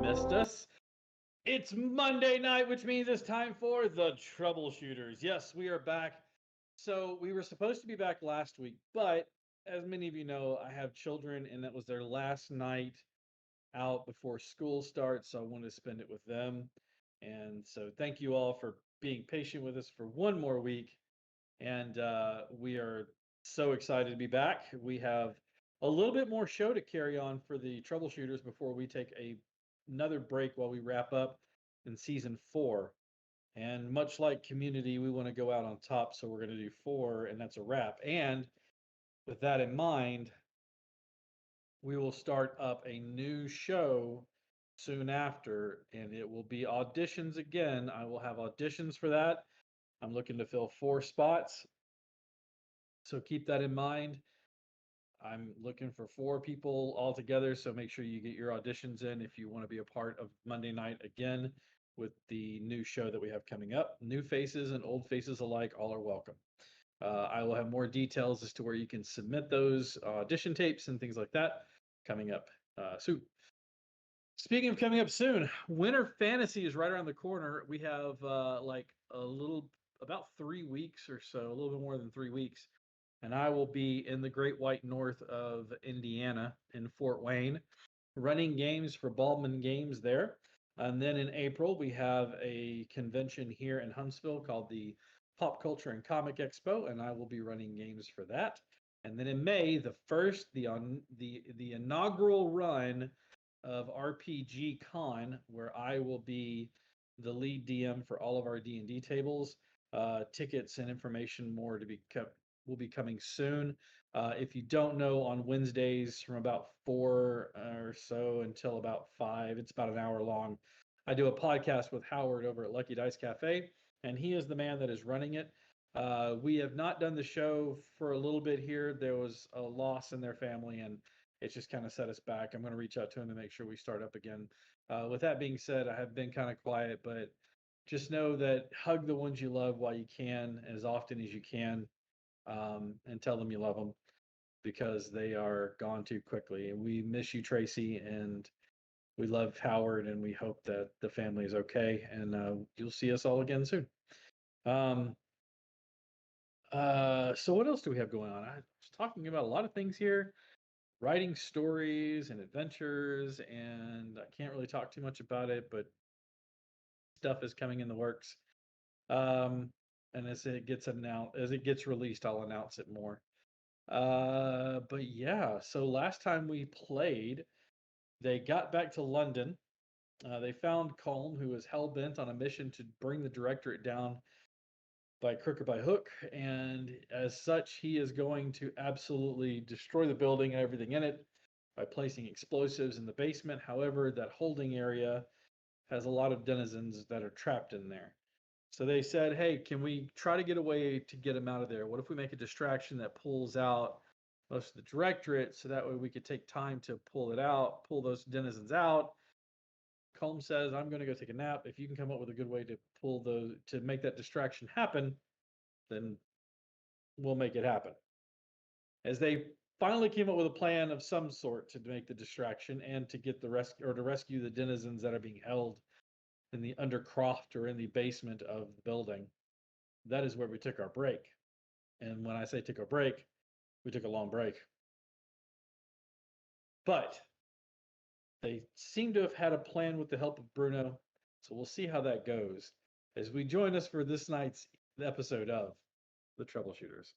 missed us. It's Monday night, which means it's time for the Troubleshooters. Yes, we are back. So we were supposed to be back last week, but as many of you know, I have children and that was their last night out before school starts. So I wanted to spend it with them. And so thank you all for being patient with us for one more week. And we are so excited to be back. We have a little bit more show to carry on for the Troubleshooters before we take another break while we wrap up in season 4. And much like Community, we want to go out on top, so we're going to do 4, and that's a wrap. And with that in mind, we will start up a new show soon after, and it will be auditions again. I will have auditions for that. I'm looking to fill 4 spots. So keep that in mind. I'm looking for 4 people altogether, so make sure you get your auditions in if you want to be a part of Monday night again with the new show that we have coming up. New faces and old faces alike, all are welcome. I will have more details as to where you can submit those audition tapes and things like that coming up soon. Speaking of coming up soon, Winter Fantasy is right around the corner. We have about 3 weeks or so, a little bit more than 3 weeks, and I will be in the Great White North of Indiana in Fort Wayne, running games for Baldwin Games there. And then in April, we have a convention here in Huntsville called the Pop Culture and Comic Expo, and I will be running games for that. And then in May, the inaugural run of RPG Con, where I will be the lead DM for all of our D&D tables. Tickets and information more to be will be coming soon. If you don't know, on Wednesdays from about 4 or so until about 5, it's about an hour long, I do a podcast with Howard over at Lucky Dice Cafe, and he is the man that is running it. We have not done the show for a little bit here. There was a loss in their family, and it's just kind of set us back. I'm going to reach out to him to make sure we start up again. With that being said, I have been kind of quiet, but just know that hug the ones you love while you can, as often as you can, and tell them you love them because they are gone too quickly. And we miss you, Tracy, and we love Howard, and we hope that the family is okay. And you'll see us all again soon. So what else do we have going on? I was talking about a lot of things here, writing stories and adventures, and I can't really talk too much about it, but stuff is coming in the works. And as it gets released, I'll announce it more. But yeah, so last time we played, they got back to London. They found Colm, who was hell bent on a mission to bring the Directorate down by crook or by hook, and as such, he is going to absolutely destroy the building and everything in it by placing explosives in the basement. However, that holding area has a lot of denizens that are trapped in there. So they said, hey, can we try to get a way to get him out of there? What if we make a distraction that pulls out most of the Directorate so that way we could take time to pull those denizens out? Colm says, I'm going to go take a nap. If you can come up with a good way to make that distraction happen, then we'll make it happen. As they finally came up with a plan of some sort to make the distraction and to get to rescue the denizens that are being held in the undercroft or in the basement of the building. That is where we took our break. And when I say took a break, we took a long break. But they seem to have had a plan with the help of Bruno, so we'll see how that goes as we join us for this night's episode of The Troubleshooters.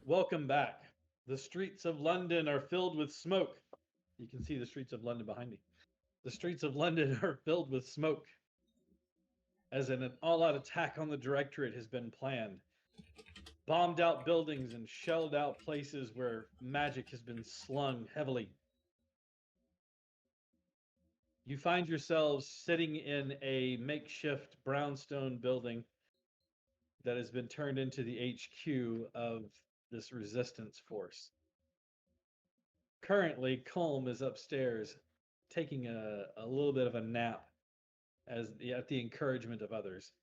Welcome back. The streets of London are filled with smoke. You can see the streets of London behind me. The streets of London are filled with smoke, as an all-out attack on the Directorate has been planned. bombed out buildings and shelled out places where magic has been slung heavily. You find yourselves sitting in a makeshift brownstone building that has been turned into the HQ of this resistance force. Currently, Colm is upstairs taking a little bit of a nap at the encouragement of others.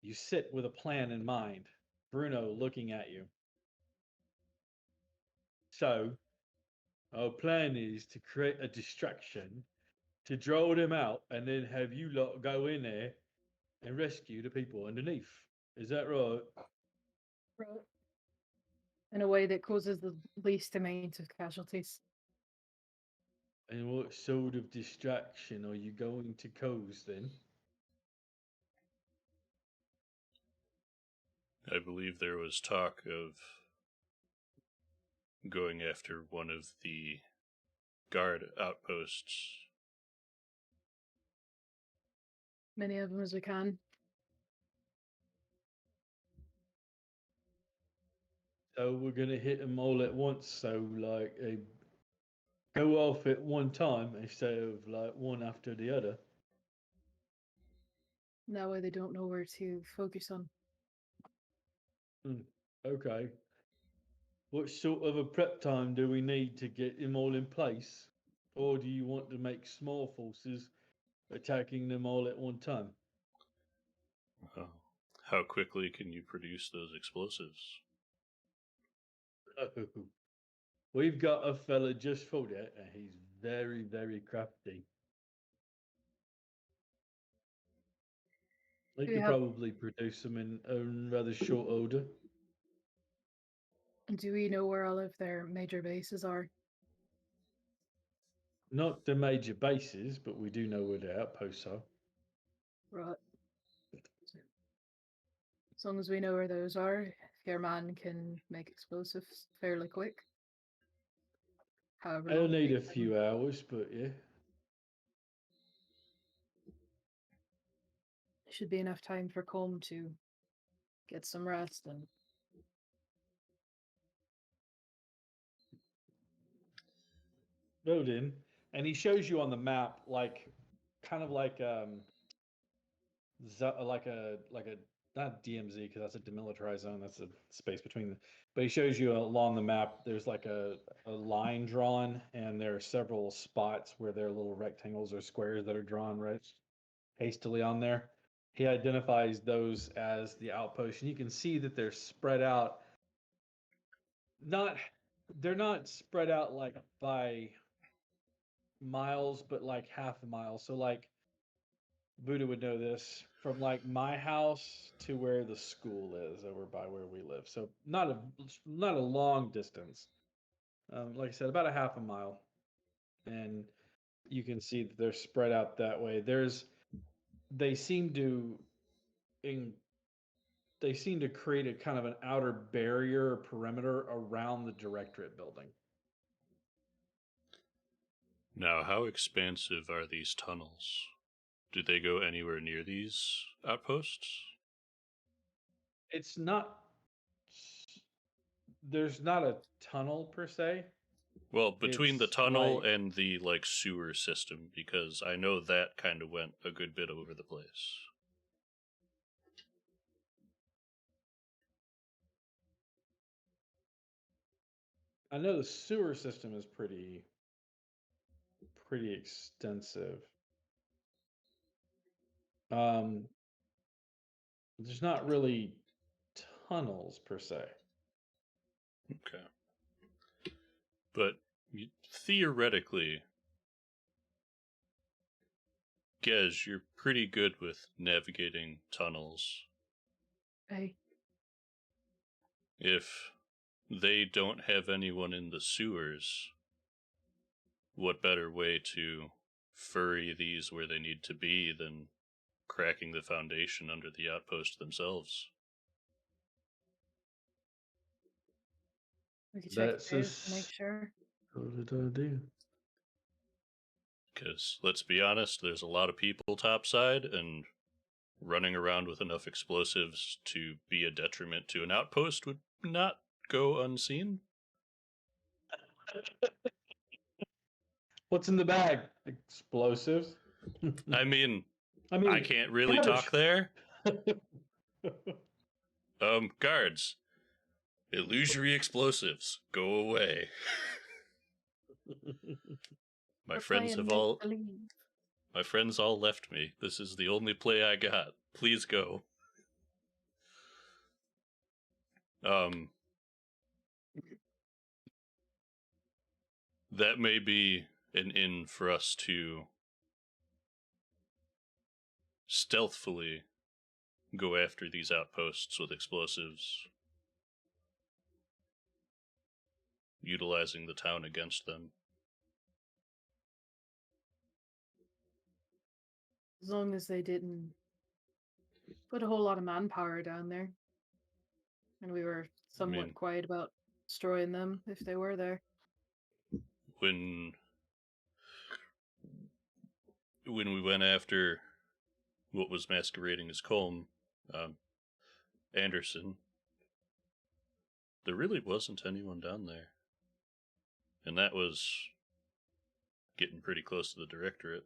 You sit with a plan in mind, Bruno looking at you. So, our plan is to create a distraction, to draw them out, and then have you lot go in there and rescue the people underneath. Is that right? Right. In a way that causes the least amount of casualties. And what sort of distraction are you going to cause then? I believe there was talk of going after one of the guard outposts. Many of them as we can. So we're gonna hit them all at once. So like they go off at one time instead of like one after the other. That way they don't know where to focus on. Okay. What sort of a prep time do we need to get them all in place? Or do you want to make small forces attacking them all at one time? How quickly can you produce those explosives? Oh, we've got a fella just for that, and he's very, very crafty. He Do we could have- probably produce them in rather short order. Do we know where all of their major bases are? Not the major bases, but we do know where the outposts are. Right. As long as we know where those are, your man can make explosives fairly quick. However, I'll long it need a takes them. few hours, but yeah. Should be enough time for Colm to get some rest and Load in, and he shows you on the map, like, kind of like like a not DMZ because that's a demilitarized zone. That's a space between. But he shows you along the map. There's like a line drawn, and there are several spots where there are little rectangles or squares that are drawn right hastily on there. He identifies those as the outposts, and you can see that they're spread out. Not, they're not spread out like by miles, but like half a mile. So like Buddha would know this from like my house to where the school is over by where we live. So not a long distance. Like I said, about a half a mile, and you can see that they're spread out that way. They seem to in they seem to create a kind of an outer barrier or perimeter around the Directorate building. Now, how expansive are these tunnels? Do they go anywhere near these outposts? It's not. There's not a tunnel per se. Well, between the It's tunnel like- and the sewer system, because I know that kind of went a good bit over the place. I know the sewer system is pretty extensive. There's not really tunnels per se. Okay. But theoretically, Gez, you're pretty good with navigating tunnels. hey, If they don't have anyone in the sewers, what better way to furry these where they need to be than cracking the foundation under the outpost themselves? we could check That's it out to make sure. Good idea. Because, let's be honest, there's a lot of people topside, and running around with enough explosives to be a detriment to an outpost would not go unseen. What's in the bag? Explosives. I mean, I mean, I can't really cabbage. talk there. Guards, illusory explosives, go away. My We're friends playing have all make-believe. my friends all left me. This is the only play I got. Please go. That may be an in for us to stealthily go after these outposts with explosives, utilizing the town against them. As long as they didn't put a whole lot of manpower down there. And we were somewhat quiet about destroying them if they were there. When we went after what was masquerading as Colm, Anderson, there really wasn't anyone down there. And that was getting pretty close to the Directorate.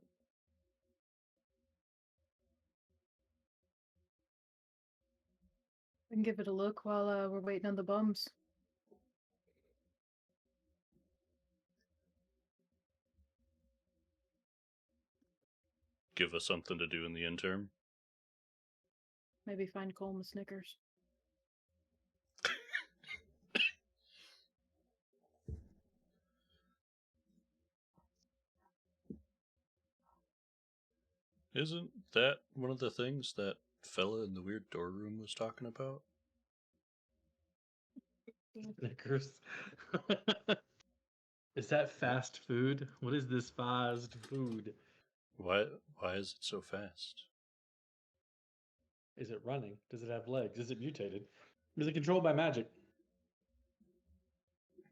We can give it a look while we're waiting on the bombs. Give us something to do in the interim. Maybe find Colm a Snickers. Isn't that one of the things that fella in the weird door room was talking about? Snickers. Is that fast food? What is this fast food? Why is it so fast? Is it running? Does it have legs? Is it mutated? Is it controlled by magic?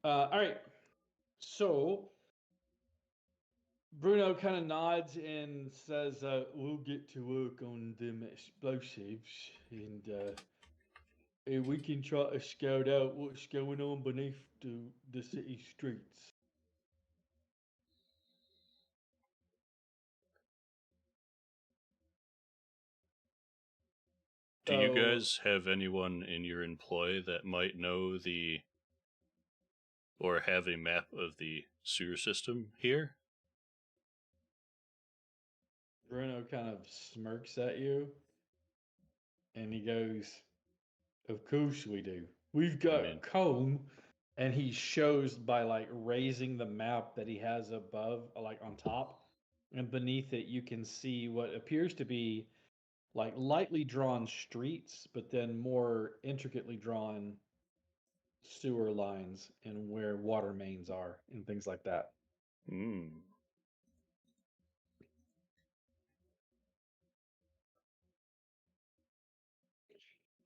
All right. So Bruno kind of nods and says, "We'll get to work on them explosives, and we can try to scout out what's going on beneath the city streets." Do you guys have anyone in your employ that might know or have a map of the sewer system here? Bruno kind of smirks at you, and he goes, "Of course we do. We've got Colm," and he shows by like raising the map that he has above, like on top, and beneath it you can see what appears to be like lightly drawn streets, but then more intricately drawn sewer lines and where water mains are and things like that.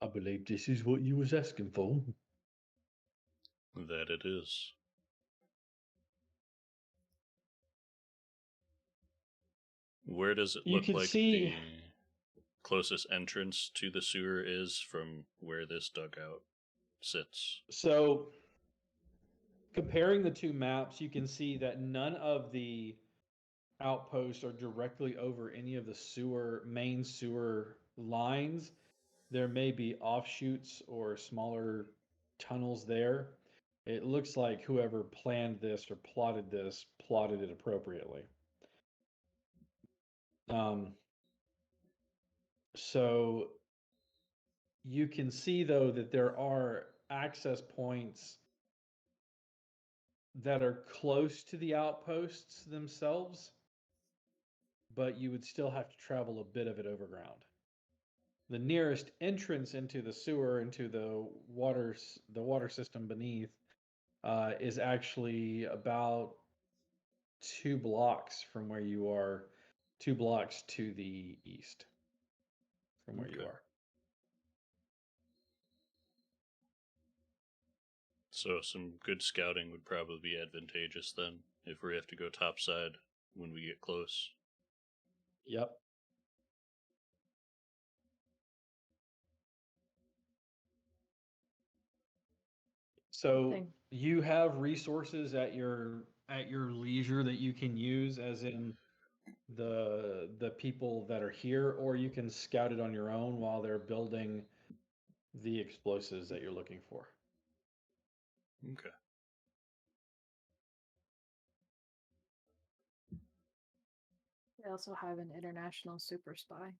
I believe this is what you was asking for. That it is. Where does it look like the closest entrance to the sewer is from where this dugout sits? So, comparing the two maps, you can see that none of the outposts are directly over any of the main sewer lines. There may be offshoots or smaller tunnels there. It looks like whoever planned this or plotted it appropriately. So you can see though that there are access points that are close to the outposts themselves, but you would still have to travel a bit of it overground. The nearest entrance into the sewer, into the water system beneath, is actually about 2 blocks from where you are, 2 blocks to the east from where you are. So some good scouting would probably be advantageous then, if we have to go topside when we get close. Yep. So thing. you have resources at your leisure that you can use, as in the people that are here, or you can scout it on your own while they're building the explosives that you're looking for. Okay. They also have an international super spy.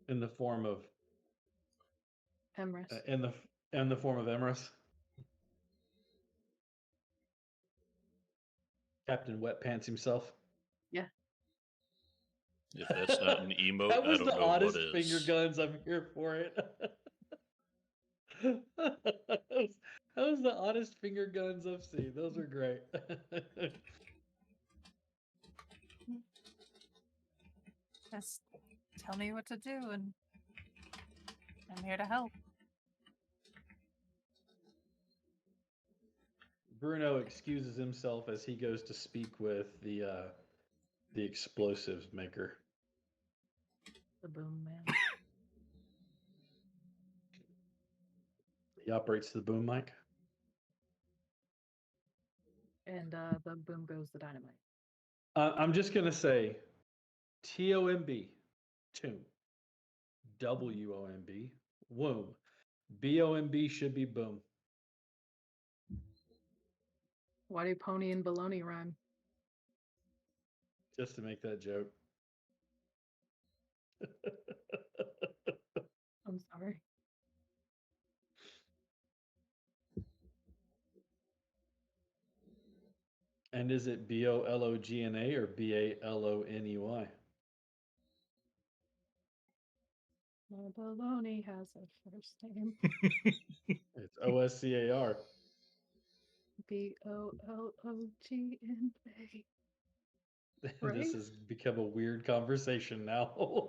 In the form of Emrys. in the form of Emrys. Captain Wet Pants himself. Yeah. If that's not an emote, That was I don't the know what oddest is. finger guns. I'm here for it. That was the oddest finger guns I've seen. Those are great. Just tell me what to do, and I'm here to help. Bruno excuses himself as he goes to speak with the explosives maker. The boom man. He operates the boom mic. And the boom goes the dynamite. I'm just gonna say, TOMB, tomb. WOMB, womb. BOMB should be boom. Why do pony and baloney rhyme? Just to make that joke. I'm sorry. And is it BOLOGNA or BALONEY? My baloney has a first name. It's OSCAR. BOLOGNA. Right? This has become a weird conversation now.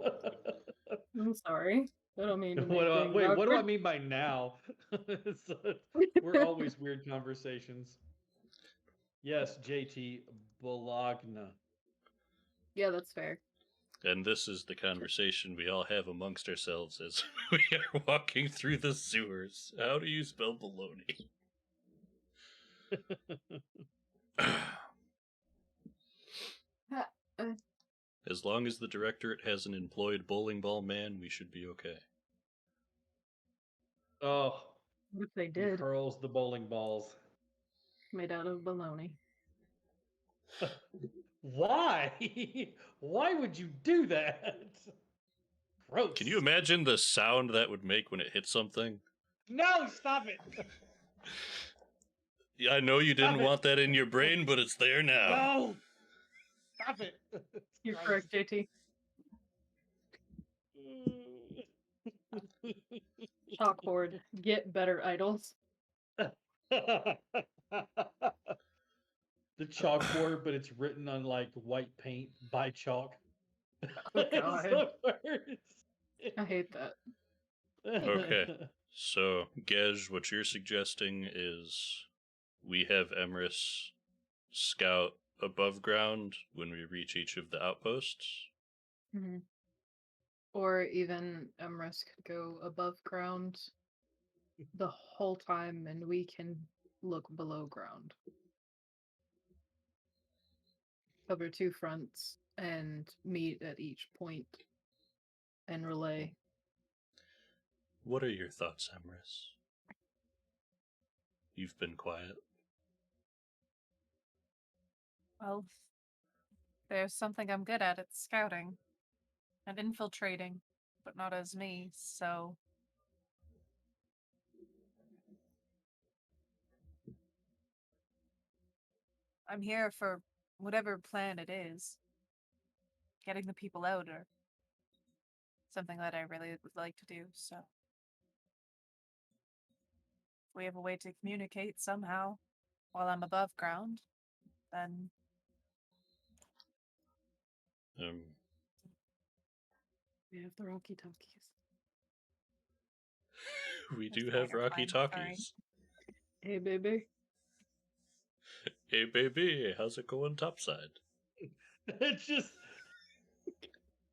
I'm sorry. I don't mean to make What things wait, what do I awkward. mean by now? We're always weird conversations. Yes, JT Bologna. Yeah, that's fair. And this is the conversation we all have amongst ourselves as we are walking through the sewers. How do you spell baloney? As long as the Directorate has an employed bowling ball man, we should be okay. Oh, What if they he did? hurls the bowling balls. Made out of baloney. Why? Why would you do that? Gross. Can you imagine the sound that would make when it hit something? No, stop it. Yeah, I know you didn't Stop it. want that in your brain, but it's there now. No. Stop it. You're Gross. correct, JT. Chalkboard. Get better idols. The chalkboard, but it's written on like white paint by chalk. Oh, It's God. the worst. I hate that. Okay. So, Gej, what you're suggesting is we have Emrys scout above ground when we reach each of the outposts. Mhm. Or even Emrys could go above ground the whole time and we can look below ground. Cover two fronts and meet at each point and relay. What are your thoughts, Emrys? You've been quiet. Well, there's something I'm good at. It's scouting and infiltrating, but not as me, so I'm here for whatever plan it is. Getting the people out or something that I really would like to do, so if we have a way to communicate somehow while I'm above ground, then We have the Rocky Talkies. We do That's have Rocky fine, Talkies. Hey, baby. Hey, baby, how's it going topside? It's just,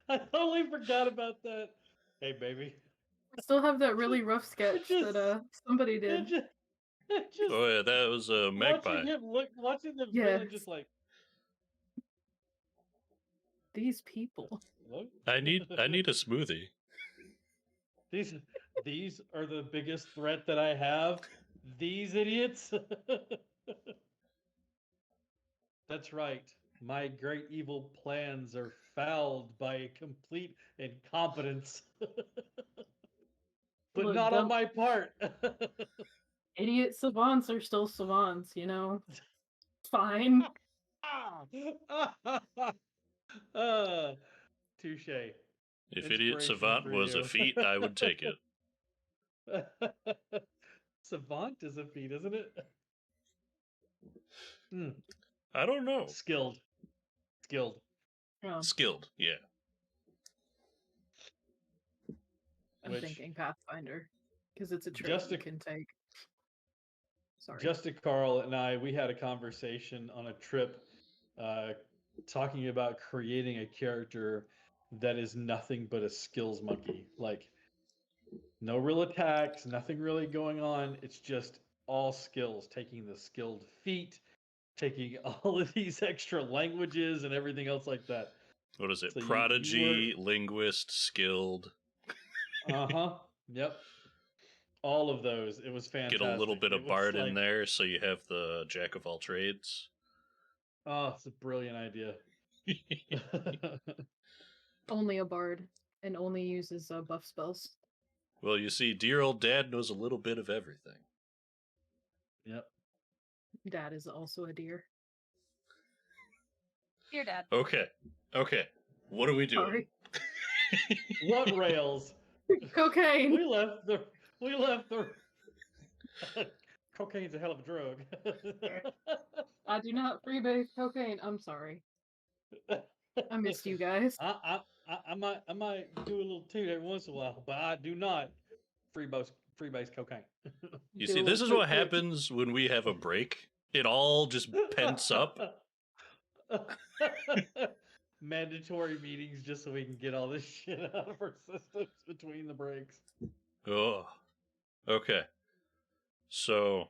I totally forgot about that. Hey, baby. I still have that really rough sketch just- that somebody did. Just, Oh yeah, that was a magpie. watching the Yes. villain just like, These people. what? I need a smoothie. These are the biggest threat that I have. These idiots. That's right. My great evil plans are fouled by complete incompetence. But Look, not on dumb my part. idiot savants are still savants, you know? Fine. Touche. If Idiot Inspiration Savant for was a you. feat, I would take it. Savant is a feat, isn't it? I don't know. Skilled. Oh, Skilled, yeah. I'm Which- thinking Pathfinder. Because it's a trait Just you to- can take. Sorry. Justin Carl and I, we had a conversation on a trip talking about creating a character that is nothing but a skills monkey. Like, no real attacks, nothing really going on. It's just all skills, taking the skilled feat, taking all of these extra languages and everything else like that. What is it? So you Prodigy, linguist, skilled. Uh-huh. Yep. All of those. It was fantastic. Get a little bit It of was bard like, in there, so you have the jack of all trades. Oh, it's a brilliant idea. Only a bard. And only uses buff spells. Well, you see, dear old dad knows a little bit of everything. Yep. Dad is also a deer. Dear Dad. Okay. What are we doing? Sorry. What rails? Cocaine! We left the cocaine's a hell of a drug. I do not freebase cocaine. I'm sorry. I missed you guys. I might do a little toot every once in a while, but I do not freebase cocaine. You Do see, a this is little what quick- happens when we have a break. It all just pents up. Mandatory meetings just so we can get all this shit out of our systems between the breaks. Oh. Okay. So,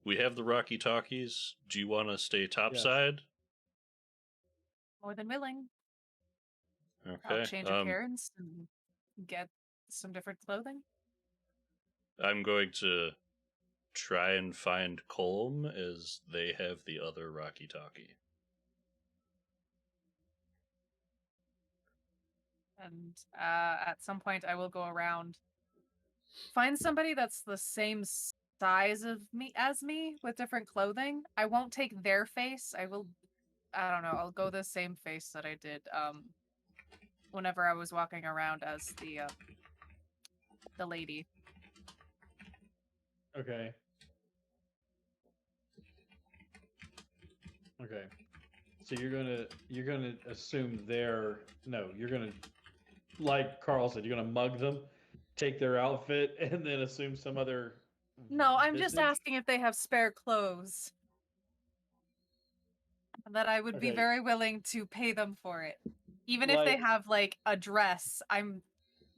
we have the Rocky Talkies. Do you want to stay topside? More than willing. Okay. I'll change appearance and get some different clothing. I'm going to try and find Colm, as they have the other Rocky Talkie. And at some point, I will go around, find somebody that's the same size of me as me with different clothing. I won't take their face. I don't know. I'll go the same face that I did whenever I was walking around as the lady. Okay. Okay. So you're gonna assume you're gonna, like Carl said, you're gonna mug them, take their outfit, and then assume some other. No, I'm just visage? asking if they have spare clothes. That I would be Okay. very willing to pay them for it. Even if they Like- have like a dress,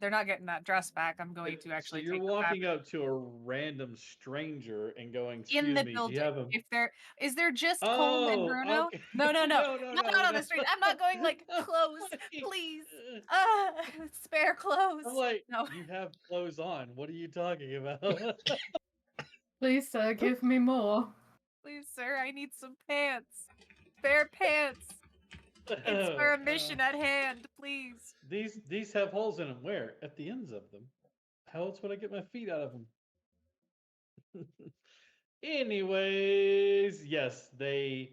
they're not getting that dress back. I'm going to actually So you're take the walking fabric. up to a random stranger and going, In "Excuse the me, do building. you have a?" Is there just Colm and Oh, Bruno? okay. No. No, Not on the street. I'm not going like clothes, please. Spare clothes. I'm like, No. you have clothes on. What are you talking about? Please, give me more. Please, sir, I need some pants. Spare pants. It's for a mission at hand, please. These have holes in them. Where? At the ends of them. How else would I get my feet out of them? Anyways, yes, there's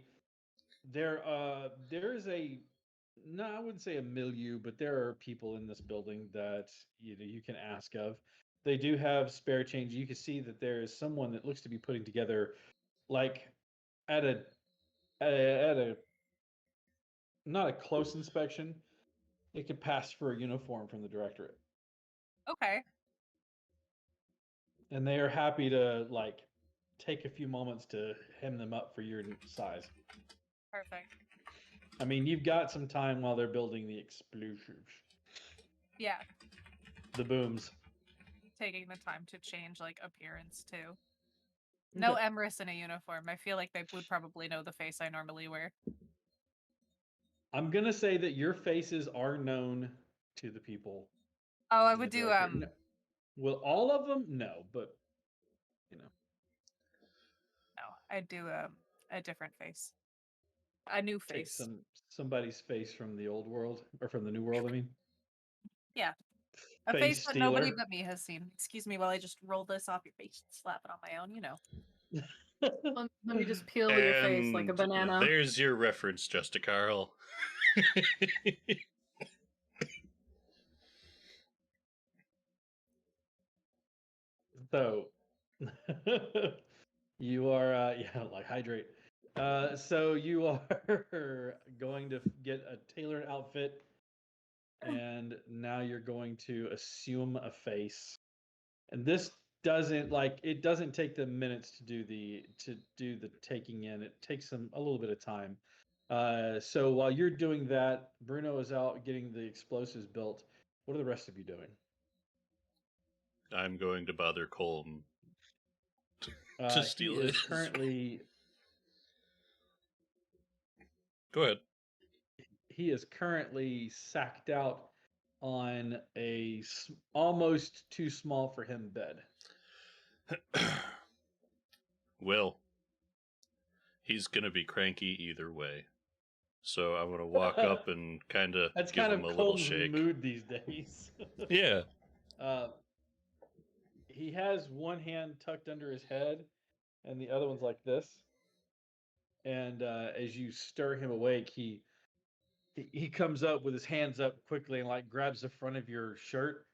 a, no, I wouldn't say a milieu, but there are people in this building that you can ask of. They do have spare change. You can see that there is someone that looks to be putting together, like, at a not a close inspection, it could pass for a uniform from the Directorate. Okay. And they are happy to, like, take a few moments to hem them up for your size. Perfect. I mean, you've got some time while they're building the explosives. Yeah. the booms. Taking the time to change like appearance too. No Okay. Emrys in a uniform. I feel like they would probably know the face I normally wear. I'm gonna say that your faces are known to the people. Oh, I in the would do Directorate. No. Well, all of them, no, but you know, no, I'd do a different face. A new take face. somebody's face from the old world or from the new world. I mean, Yeah. A face face that nobody stealer. but me has seen. Excuse me while I just roll this off your face and slap it on my own, you know. Let me just peel your face like a And banana. there's your reference, Justa Carl. So you are yeah, like hydrate. So you are going to get a tailored outfit, and now you're going to assume a face. And this doesn't take them minutes to do the taking in. It takes them a little bit of time. So while you're doing that, Bruno is out getting the explosives built. What are the rest of you doing? I'm going to bother Colm to He steal is his. currently Go ahead. he is currently sacked out on a almost too small for him bed. Well, he's going to be cranky either way. So I'm going to walk up and kind of That's give kind him of a little Colm's shake. mood these days. Yeah. He has one hand tucked under his head, and the other one's like this. And as you stir him awake, he comes up with his hands up quickly and like grabs the front of your shirt,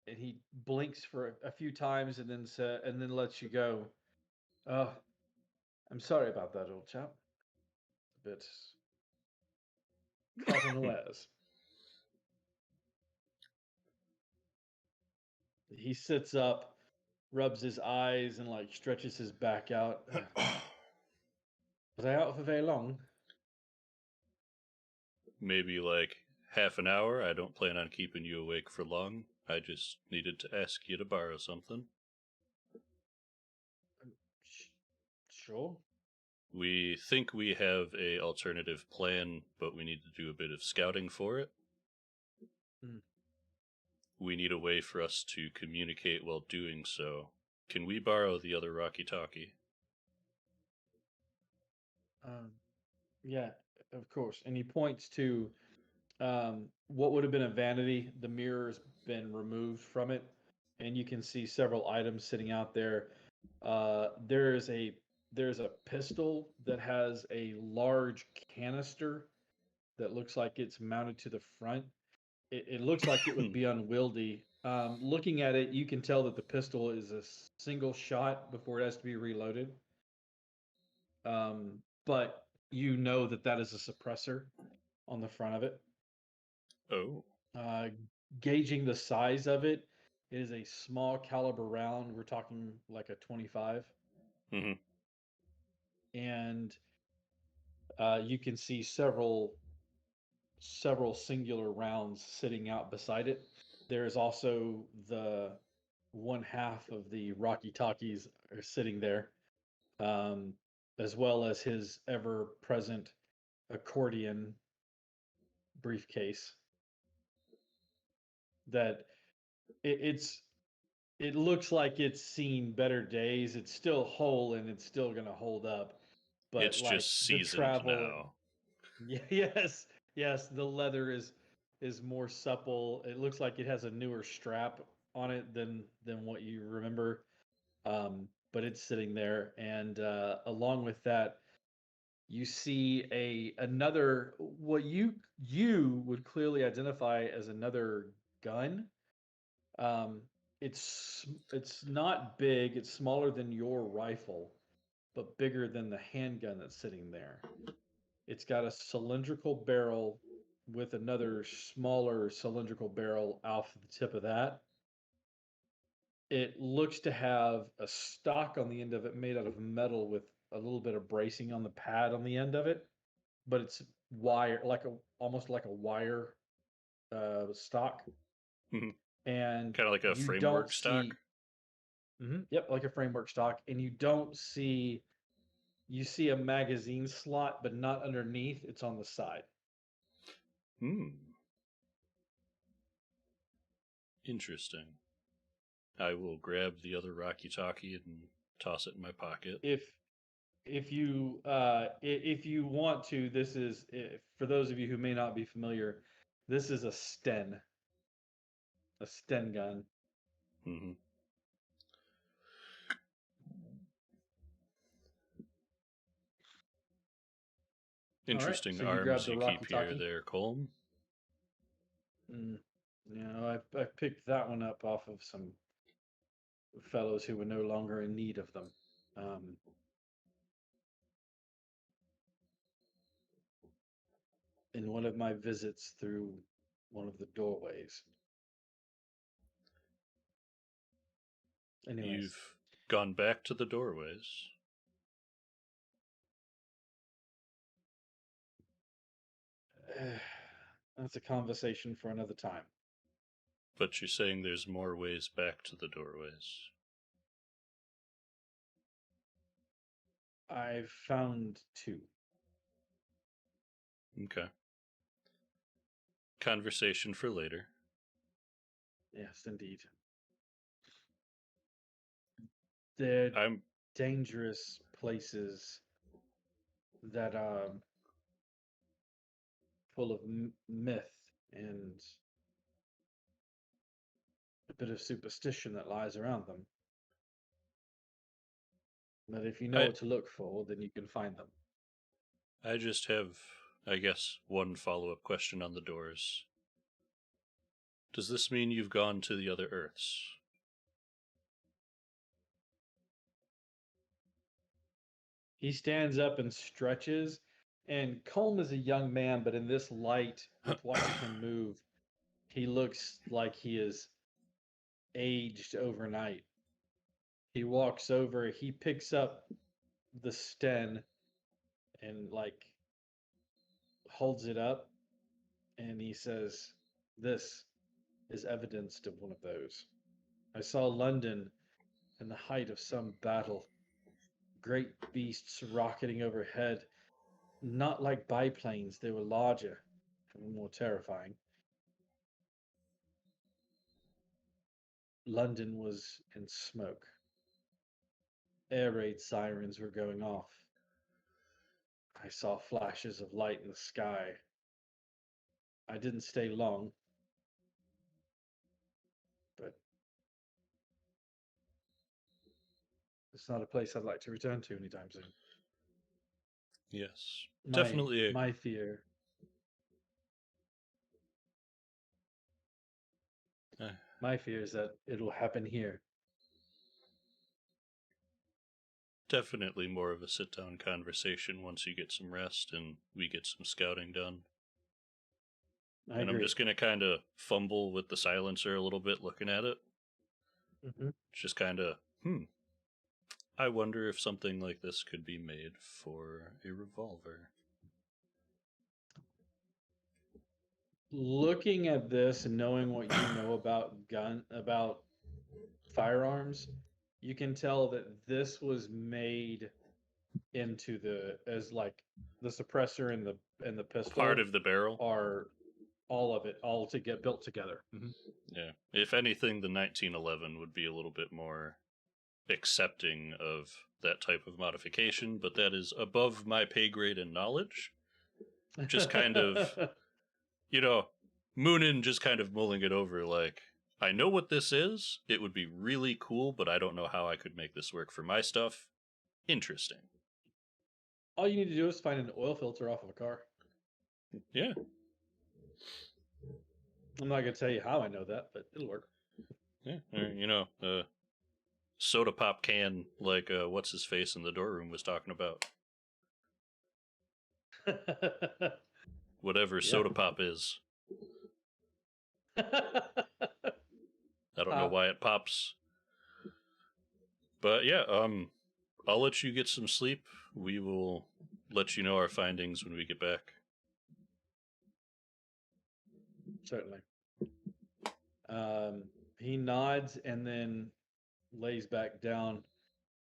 and he blinks for a few times and then lets you go. Oh, I'm sorry about that, old chap. A bit caught unawares. He sits up, rubs his eyes, and like stretches his back out. Was I out for very long? Maybe like half an hour. I don't plan on keeping you awake for long. I just needed to ask you to borrow something. Sure. We think we have a alternative plan, but we need to do a bit of scouting for it. Mm. We need a way for us to communicate while doing so. Can we borrow the other walkie-talkie? Yeah, of course. And he points to what would have been a vanity. The mirror's been removed from it, and you can see several items sitting out there. There's a pistol that has a large canister that looks like it's mounted to the front. It looks like it would be unwieldy. Looking at it, you can tell that the pistol is a single shot before it has to be reloaded. But you know that is a suppressor on the front of it. Oh. Gauging the size of it, it is a small caliber round. We're talking like a 25. Mm-hmm. And you can see several singular rounds sitting out beside it. There is also the one half of the Rocky Talkies are sitting there, as well as his ever-present accordion briefcase. That it looks like it's seen better days. It's still whole and it's still gonna hold up, but It's like just the seasoned travel. now. Yes, the leather is more supple. It looks like it has a newer strap on it than what you remember. But it's sitting there, and along with that, you see another what you would clearly identify as another gun. Um, it's not big. It's smaller than your rifle, but bigger than the handgun that's sitting there. It's got a cylindrical barrel with another smaller cylindrical barrel off the tip of that. It looks to have a stock on the end of it made out of metal with a little bit of bracing on the pad on the end of it, but it's wire, almost like a wire stock. Mhm. and Kind of like a you framework don't stock. see. Yep, like a framework stock, and you don't see. You see a magazine slot, but not underneath. It's on the side. Interesting. I will grab the other Rocky Talkie and toss it in my pocket. If you want to, this is for those of you who may not be familiar. This is a Sten gun. Mm-hmm. Interesting so you arms grab the you Rocky keep here, Talkie. there, Colm. I picked that one up off of some fellows who were no longer in need of them. In one of my visits through one of the doorways. Anyways. You've gone back to the doorways. That's a conversation for another time. But you're saying there's more ways back to the doorways. I've found 2. Okay. Conversation for later. Yes, indeed. They're dangerous places that are full of myth and a bit of superstition that lies around them. But if you know what to look for, then you can find them. I just have, I guess, one follow-up question on the doors. Does this mean you've gone to the other Earths? He stands up and stretches, and Colm is a young man, but in this light, with watching him move, he looks like he is aged overnight. He walks over, he picks up the Sten and holds it up, and he says, "This is evidence of one of those. I saw London in the height of some battle. Great beasts rocketing overhead, not like biplanes, they were larger and more terrifying. London was in smoke. Air raid sirens were going off. I saw flashes of light in the sky. I didn't stay long, but it's not a place I'd like to return to anytime soon." Yes. Definitely. My fear. My fear is that it'll happen here. Definitely more of a sit-down conversation once you get some rest and we get some scouting done. I agree. I'm just going to kind of fumble with the silencer a little bit looking at it. Mm-hmm. Just kind of, I wonder if something like this could be made for a revolver. Looking at this and knowing what you know about firearms, you can tell that this was made into the suppressor and the pistol. Part of the barrel are all of it all to get built together. Mm-hmm. Yeah. If anything, the 1911 would be a little bit more accepting of that type of modification, but that is above my pay grade and knowledge. Just kind of, Moonin just kind of mulling it over like, I know what this is. It would be really cool, but I don't know how I could make this work for my stuff. Interesting. All you need to do is find an oil filter off of a car. Yeah. I'm not going to tell you how I know that, but it'll work. Yeah. Soda pop can, like what's his face in the door room was talking about. Whatever soda pop is. I don't know why it pops. But yeah, I'll let you get some sleep. We will let you know our findings when we get back. Certainly. He nods and then lays back down.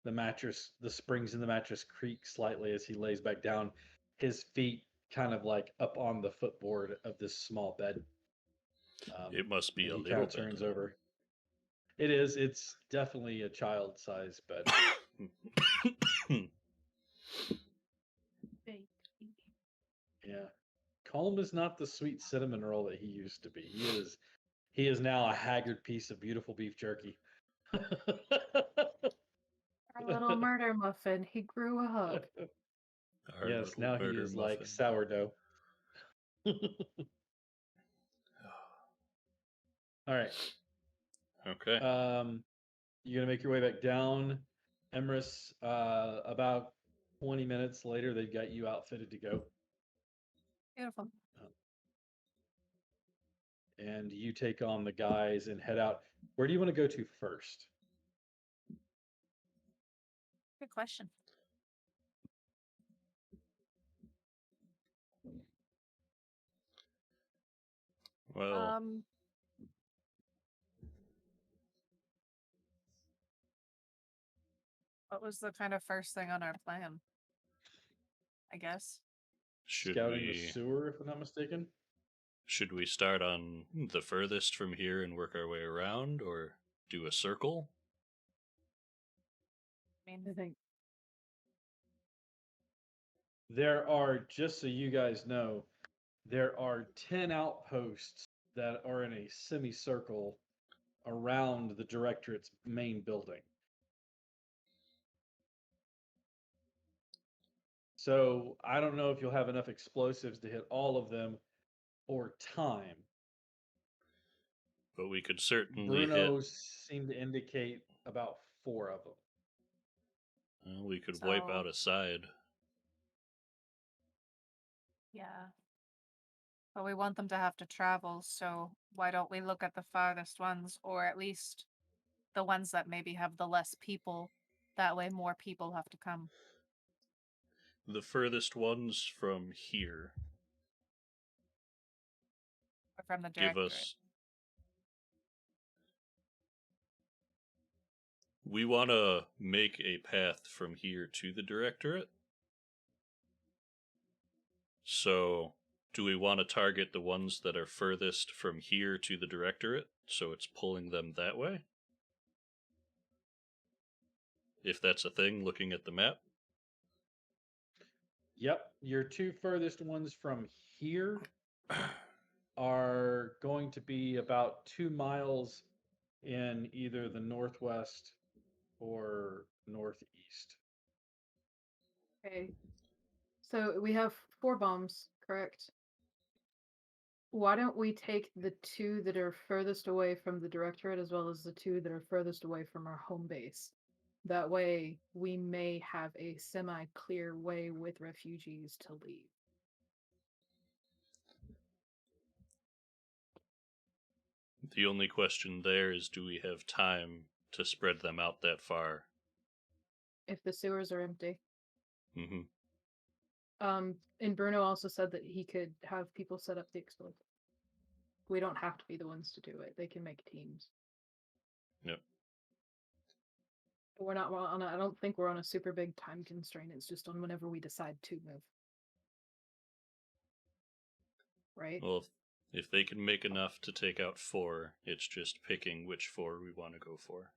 The mattress, the springs in the mattress creak slightly as he lays back down, his feet kind of like up on the footboard of this small bed. It must be and a he little kind of turns bed. over. It is. It's definitely a child-sized bed. Yeah. Colm is not the sweet cinnamon roll that he used to be. He is now a haggard piece of beautiful beef jerky. Our little murder muffin. He grew up. Our Yes, little now he murder is like muffin. sourdough. All right. Okay. You're gonna make your way back down, Emrys. About 20 minutes later, they've got you outfitted to go, Beautiful. and you take on the guys and head out. Where do you want to go to first? Good question. Well, What was the kind of first thing on our plan? I guess. should Scouting the we sewer, if I'm not mistaken. start on the furthest from here and work our way around, or do a circle? I mean, I think There are, just so you guys know, there are 10 outposts that are in a semicircle around the Directorate's main building. So I don't know if you'll have enough explosives to hit all of them or time. But we could certainly Bruno seemed to indicate about 4 of them. we could wipe So- out a side. yeah. But we want them to have to travel, so why don't we look at the farthest ones, or at least the ones that maybe have the less people? That way more people have to come. The furthest ones from here From the give Directorate. us. We want to make a path from here to the Directorate. So, do we want to target the ones that are furthest from here to the Directorate, so it's pulling them that way? If that's a thing, looking at the map. Yep, your 2 furthest ones from here are going to be about 2 miles in either the northwest or northeast. okay. So we have 4 bombs, correct? Why don't we take the 2 that are furthest away from the Directorate as well as the 2 that are furthest away from our home base? That way we may have a semi-clear way with refugees to leave. The only question there is, do we have time to spread them out that far? If the sewers are empty. Mm-hmm. And Bruno also said that he could have people set up the explosive. We don't have to be the ones to do it. They can make teams. Yep. We're not on I don't think we're on a super big time constraint. It's just on whenever we decide to move. Right? Well, if they can make enough to take out 4, it's just picking which 4 we want to go for.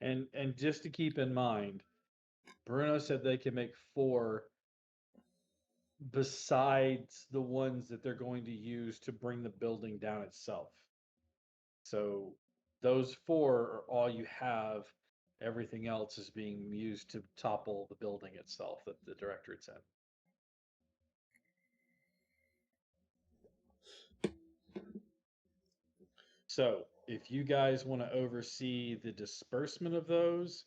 And just to keep in mind, Bruno said they can make 4 besides the ones that they're going to use to bring the building down itself. So those 4 are all you have. Everything else is being used to topple the building itself that the Directorate's in. So if you guys want to oversee the disbursement of those,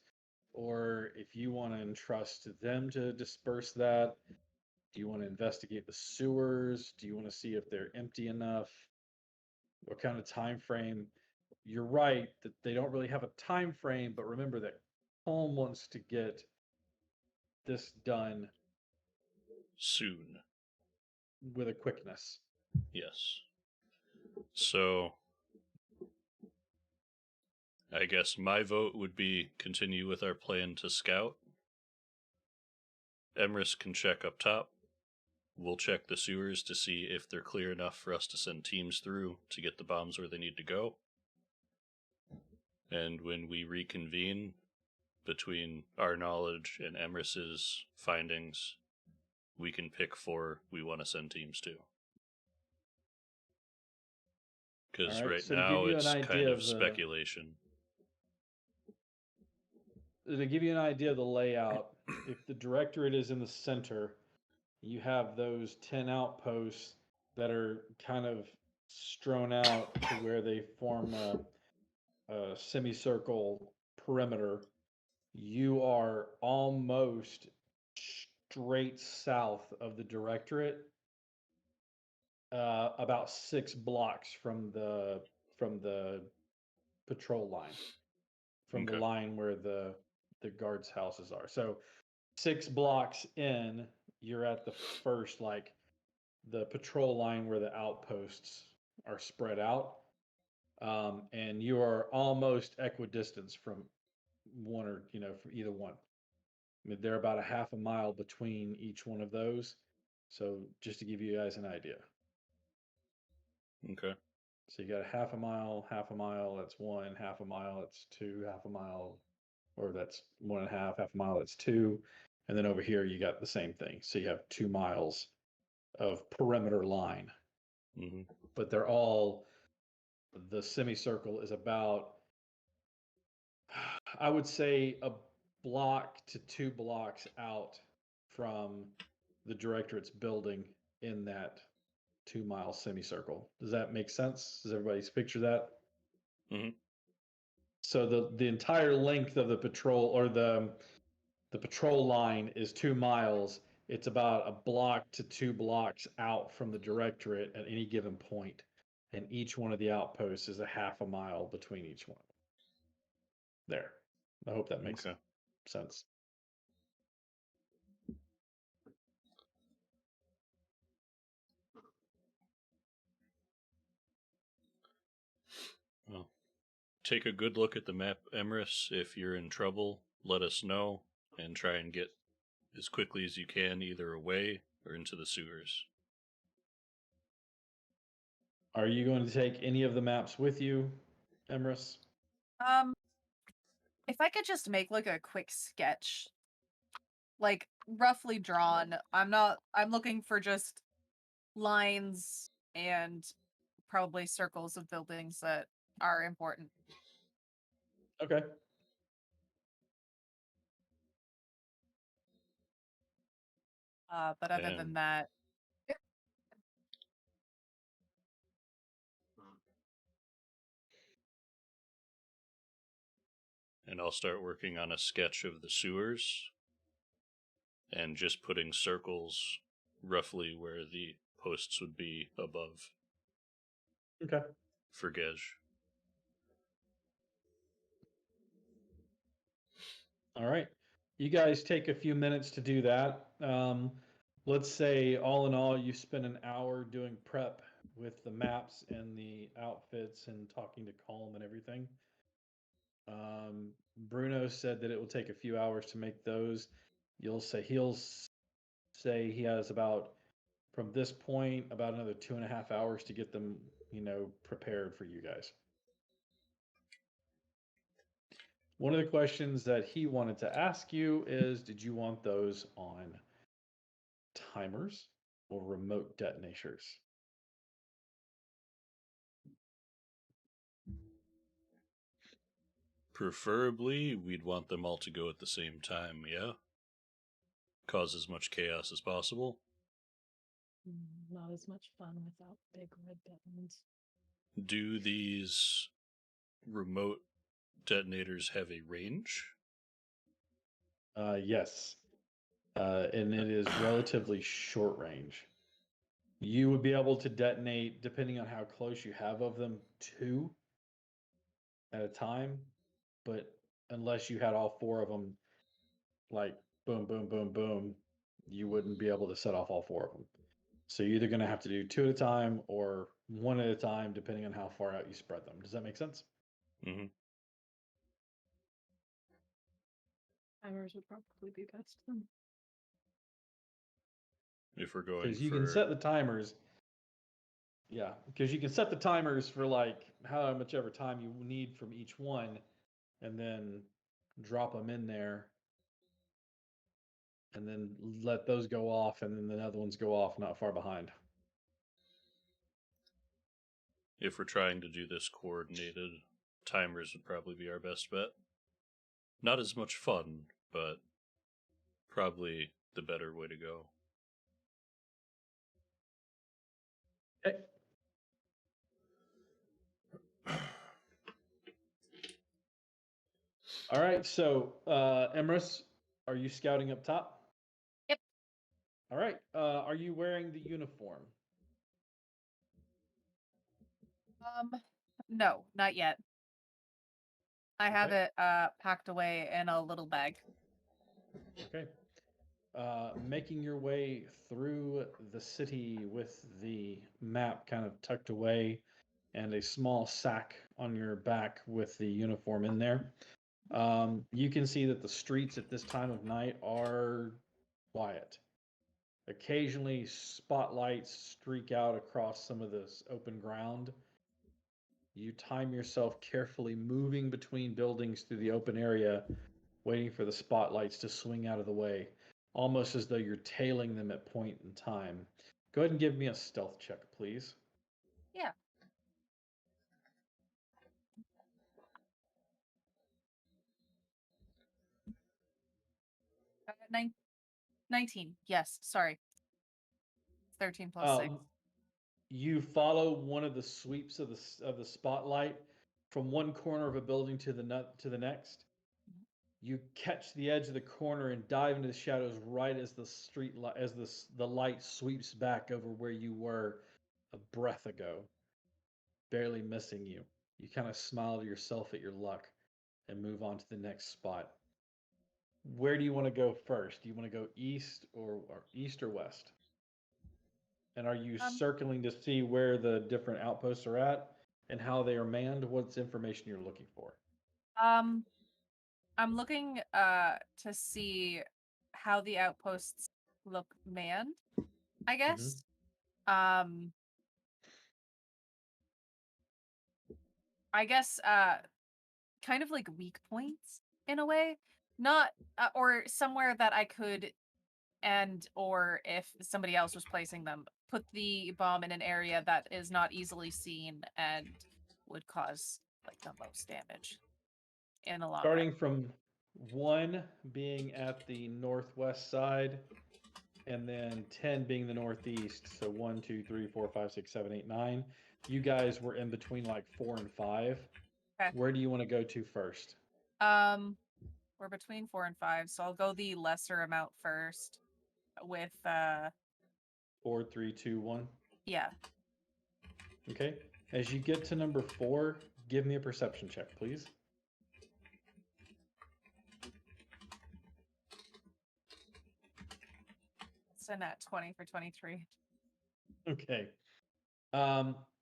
or if you want to entrust them to disperse that, do you want to investigate the sewers? Do you want to see if they're empty enough? What kind of time frame? You're right that they don't really have a time frame, but remember that Holm wants to get this done Soon. with a quickness. Yes. So, I guess my vote would be continue with our plan to scout. Emrys can check up top. We'll check the sewers to see if they're clear enough for us to send teams through to get the bombs where they need to go. And when we reconvene between our knowledge and Emrys's findings, we can pick 4 we want to send teams to. Because Alright, right so to give now you an it's idea kind of of the- speculation. To give you an idea of the layout, if the Directorate is in the center, you have those 10 outposts that are kind of strewn out to where they form a semicircle perimeter. You are almost straight south of the Directorate, about 6 blocks from the patrol line, from the Okay. line where the guards' houses are. So 6 blocks in, you're at the first, like, the patrol line where the outposts are spread out. And you are almost equidistant from one or, from either one. I mean, they're about a half a mile between each one of those. So just to give you guys an idea. Okay. So you got a half a mile, that's 1, half a mile, that's 2, half a mile, or that's 1.5, half a mile, that's 2. And then over here, you got the same thing. So you have 2 miles of perimeter line. Mm-hmm. But they're all, the semicircle is about, I would say, a block to 2 blocks out from the Directorate's building in that 2-mile semicircle. Does that make sense? Does everybody picture that? Mm-hmm. So the entire length of the patrol, or the patrol line, is 2 miles. It's about a block to 2 blocks out from the Directorate at any given point, and each one of the outposts is a half a mile between each one. There. I hope that makes Okay. sense. Well, take a good look at the map, Emrys. If you're in trouble, let us know and try and get as quickly as you can either away or into the sewers. Are you going to take any of the maps with you, Emrys? If I could just make like a quick sketch, like roughly drawn. I'm looking for just lines and probably circles of buildings that are important. Okay. But other than And- that, And I'll start working on a sketch of the sewers and just putting circles roughly where the posts would be above Okay. for Gej. All right. You guys take a few minutes to do that. Let's say, all in all, you spend an hour doing prep with the maps and the outfits and talking to Calm and everything. Bruno said that it will take a few hours to make those. He'll say he has about, from this point, about another 2.5 hours to get them, prepared for you guys. One of the questions that he wanted to ask you is, did you want those on timers or remote detonators? Preferably, we'd want them all to go at the same time, yeah? Cause as much chaos as possible. Not as much fun without big red buttons. Do these remote detonators have a range? Yes. And it is relatively short range. You would be able to detonate, depending on how close you have of them, 2 at a time. But unless you had all 4 of them, like boom, boom, boom, boom, you wouldn't be able to set off all 4 of them. So you're either going to have to do 2 at a time or 1 at a time, depending on how far out you spread them. Does that make sense? Hmm. Timers would probably be best then. If we're going Because you for can set the timers. Yeah, because you can set the timers for like how much ever time you need from each one, and then drop them in there, and then let those go off, and then the other ones go off not far behind. if we're trying to do this coordinated, timers would probably be our best bet. Not as much fun, but probably the better way to go. Okay. All right, so Emrys, are you scouting up top? Yep. All right. Are you wearing the uniform? No, not yet. I have Okay. it packed away in a little bag. Okay. Making your way through the city with the map kind of tucked away and a small sack on your back with the uniform in there. You can see that the streets at this time of night are quiet. Occasionally, spotlights streak out across some of this open ground. You time yourself carefully moving between buildings through the open area, waiting for the spotlights to swing out of the way, almost as though you're tailing them at point in time. Go ahead and give me a stealth check, please. Yeah. Uh, 19. Yes, sorry. 13 plus 6. You follow one of the sweeps of the spotlight from one corner of a building to the next. You catch the edge of the corner and dive into the shadows right as the light sweeps back over where you were a breath ago, barely missing you. You kind of smile to yourself at your luck and move on to the next spot. Where do you want to go first? Do you want to go east or west? And are you Um, circling to see where the different outposts are at and how they are manned? What's information you're looking for? I'm looking to see how the outposts look manned, I guess. Um I guess kind of like weak points in a way. Not or somewhere that I could, and or if somebody else was placing them, put the bomb in an area that is not easily seen and would cause like the most damage in the long run. Starting from 1 being at the northwest side, and then 10 being the northeast. So 1, 2, 3, 4, 5, 6, 7, 8, 9. You guys were in between like 4 and 5. Okay. Where do you want to go to first? We're between 4 and 5, so I'll go the lesser amount first with 4, 3, 2, 1. yeah. Okay. As you get to number 4, give me a perception check, please. It's a nat 20 for 23. Okay.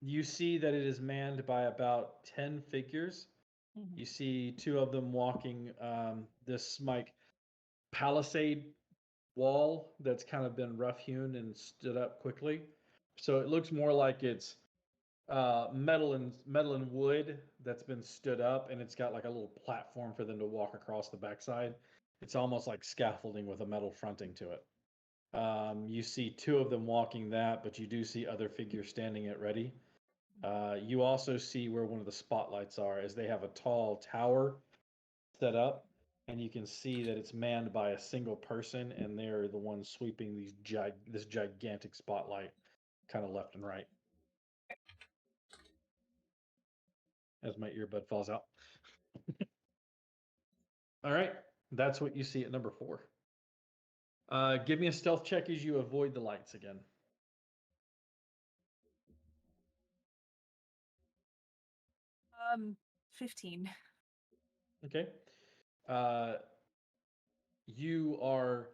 You see that it is manned by about 10 figures. Mhm. You see 2 of them walking this like palisade wall that's kind of been rough hewn and stood up quickly. So it looks more like it's metal and wood that's been stood up, and it's got like a little platform for them to walk across the backside. It's almost like scaffolding with a metal fronting to it. You see 2 of them walking that, but you do see other figures standing at ready. You also see where one of the spotlights are, as they have a tall tower set up, and you can see that it's manned by a single person, and they're the ones sweeping this gigantic spotlight, kind of left and right. As my earbud falls out. All right, that's what you see at number 4. Give me a stealth check as you avoid the lights again. 15. Okay. You are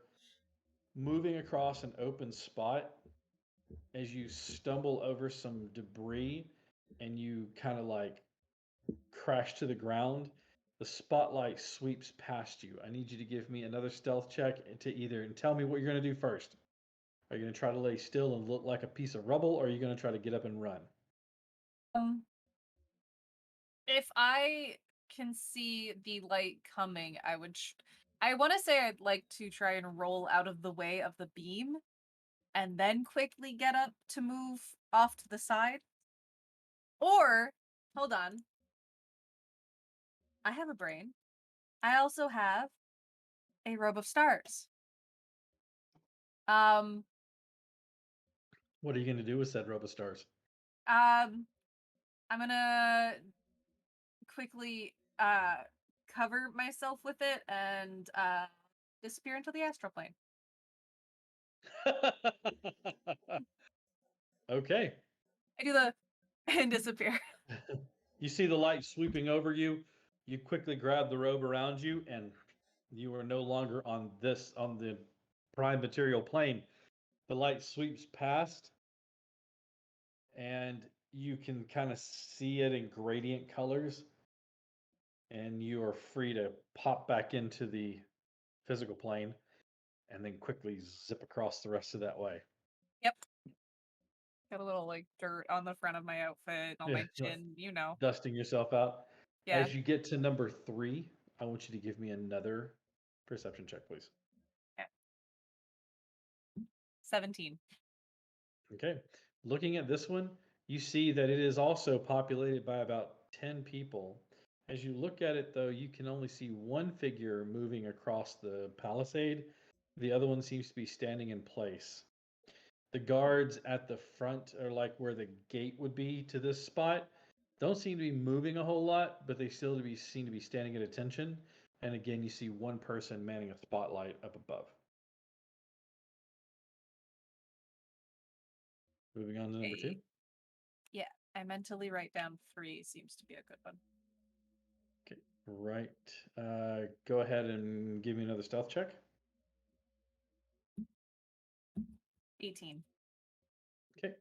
moving across an open spot, as you stumble over some debris and you kind of like crash to the ground. The spotlight sweeps past you. I need you to give me another stealth check to either and tell me what you're going to do first. Are you going to try to lay still and look like a piece of rubble, or are you going to try to get up and run? If I can see the light coming, I want to say I'd like to try and roll out of the way of the beam and then quickly get up to move off to the side. Or, hold on. I have a brain. I also have a robe of stars. Um, What are you going to do with said robe of stars? I'm gonna quickly cover myself with it and disappear into the astral plane. Okay. I do the and disappear. You see the light sweeping over you. You quickly grab the robe around you, and you are no longer on the prime material plane. The light sweeps past, and you can kind of see it in gradient colors, and you are free to pop back into the physical plane and then quickly zip across the rest of that way. Yep. Got a little like dirt on the front of my outfit, on my chin, you know. Dusting yourself out. Yeah. As you get to number 3, I want you to give me another perception check, please. Yeah. 17. Okay. Looking at this one, you see that it is also populated by about 10 people. As you look at it, though, you can only see one figure moving across the palisade. The other one seems to be standing in place. The guards at the front, are like where the gate would be to this spot, don't seem to be moving a whole lot, but they still seem to be standing at attention. And again, you see one person manning a spotlight up above. Moving on to number 2. Yeah, I mentally write down 3 seems to be a good one. Okay, right. Go ahead and give me another stealth check. 18. Okay.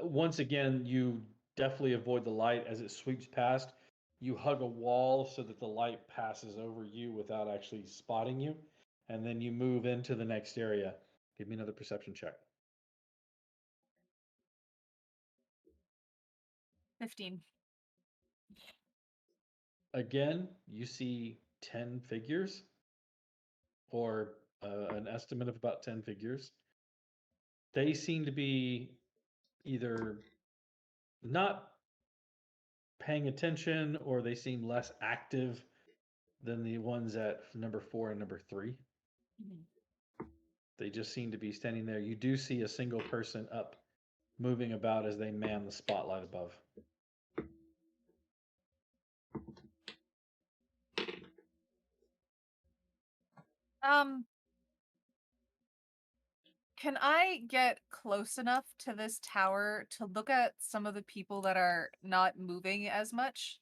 Once again, you definitely avoid the light as it sweeps past. You hug a wall so that the light passes over you without actually spotting you. And then you move into the next area. Give me another perception check. 15. Again, you see 10 figures, or an estimate of about 10 figures. They seem to be either not paying attention, or they seem less active than the ones at number 4 and number 3. They just seem to be standing there. You do see a single person up, moving about as they man the spotlight above. Can I get close enough to this tower to look at some of the people that are not moving as much?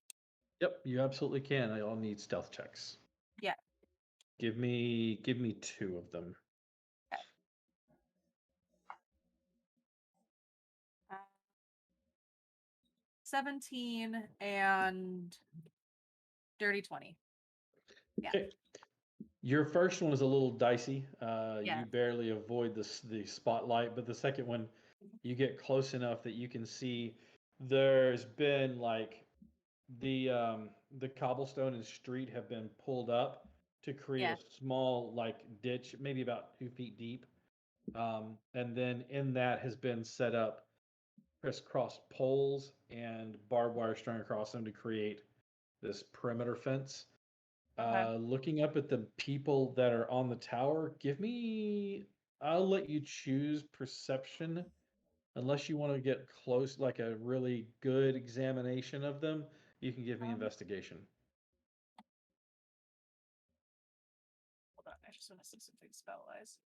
Yep, you absolutely can. I'll need stealth checks. Yeah. Give me 2 of them. Okay. 17 and dirty 20. Yeah. Okay. Your first one is a little dicey. Yeah. You barely avoid the spotlight, but the second one, you get close enough that you can see there's been like the cobblestone and street have been pulled up to create Yeah. a small like ditch, maybe about 2 feet deep. And then in that has been set up crisscross poles and barbed wire strung across them to create this perimeter fence. Okay. Looking up at the people that are on the tower, I'll let you choose perception, unless you want to get close, like a really good examination of them. You can give me investigation. Hold on, I just want to see something spell-wise.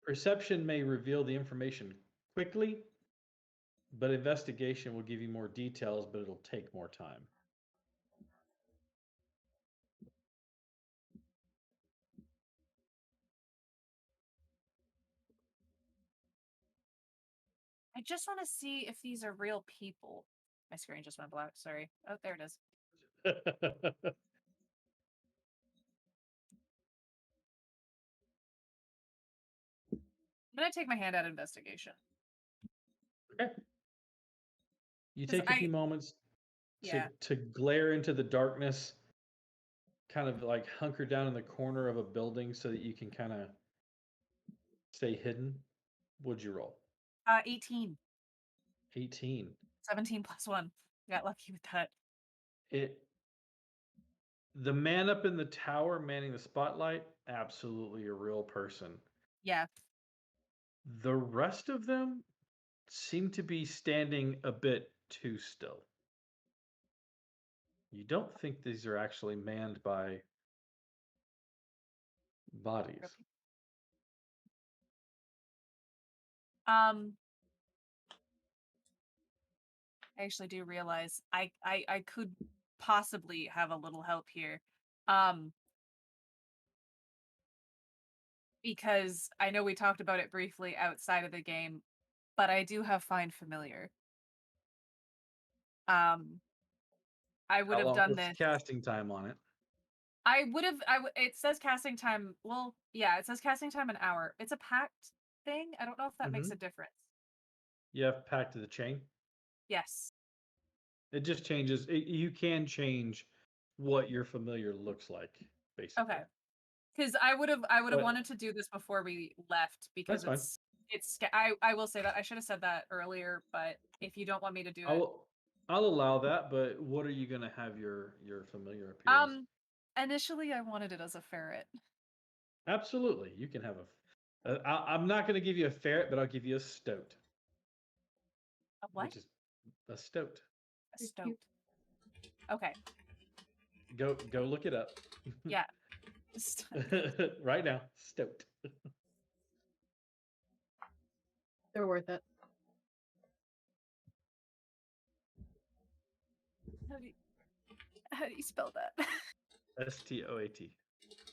Perception may reveal the information quickly, but investigation will give you more details, but it'll take more time. I just want to see if these are real people. My screen just went black. Sorry. Oh, there it is. I'm gonna take my hand out of investigation. Okay. You 'Cause take a few moments Yeah. to glare into the darkness, kind of like hunker down in the corner of a building so that you can kind of stay hidden. What'd you roll? 18. 18. 17 plus 1. Got lucky with that. The man up in the tower manning the spotlight, absolutely a real person. Yeah. The rest of them seem to be standing a bit too still. You don't think these are actually manned by bodies. I actually do realize I could possibly have a little help here. Because I know we talked about it briefly outside of the game, but I do have Find Familiar. I would How have long? done What's the this. casting time on it? It says casting time. Well, yeah, it says casting time an hour. It's a packed thing. I don't know if that makes a difference. You have packed to the chain. Yes. It just changes. You can change what your familiar looks like, basically. Okay. Because I would have But- wanted to do this before we left because That's I will say that I should have said that earlier, but if you don't want me to do it, I'll allow that. But what are you gonna have your familiar appear as? initially I wanted it as a ferret. Absolutely, you can have I'm not gonna give you a ferret, but I'll give you a stoat. A what? Which is a stoat. A stoat. Okay. Go look it up. Yeah. Right now, stoat. They're worth it. How do you spell that? STOAT.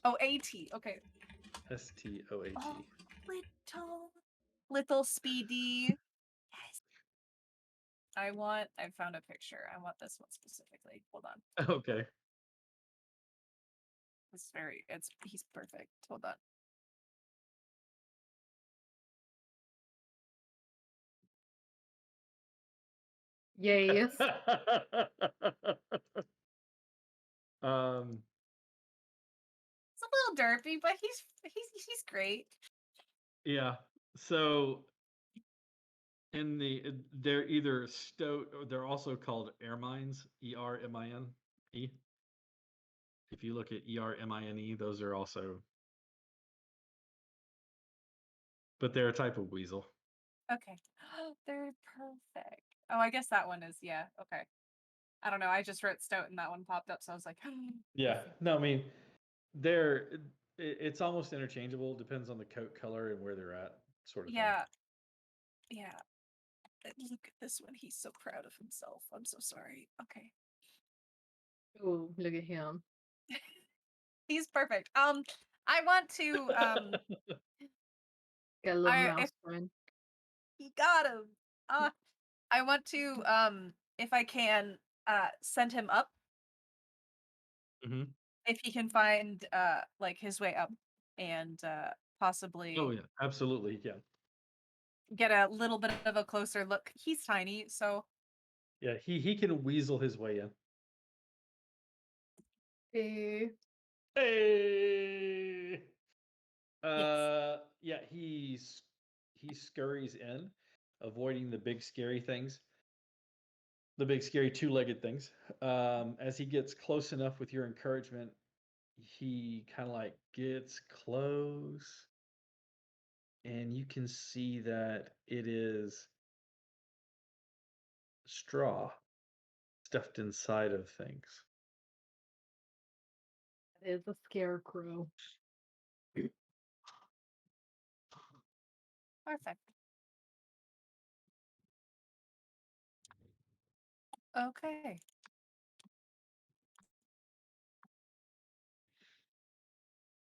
Oh, AT. Okay. STOAT. Oh, little Speedy. Yes. I found a picture. I want this one specifically. Hold on. Okay. He's perfect. Hold on. Yes. It's a little derpy, but he's great. Yeah. So they're either stoat or they're also called ermines, ERMINE. If you look at ERMINE, those are also, but they're a type of weasel. Okay. They're perfect. Oh, I guess that one is, yeah, okay. I don't know. I just wrote stoat and that one popped up, so I was like, Yeah. No, I mean, it's almost interchangeable. Depends on the coat color and where they're at, sort of yeah. Yeah. Look at this one. He's so proud of himself. I'm so sorry. Okay. Oh, look at him. He's perfect. I want to Got a little mouse friend. he got him. I want to if I can send him up. thing. If he can find like his way up and possibly Oh yeah, absolutely. Yeah. get a little bit of a closer look. He's tiny, so Yeah, he can weasel his way in. Hey. Hey. yes. Yeah, he scurries in, avoiding the big scary things, the big scary two-legged things. As he gets close enough with your encouragement, he kind of like gets close, and you can see that it is straw stuffed inside of things. That is a scarecrow. Perfect. Okay.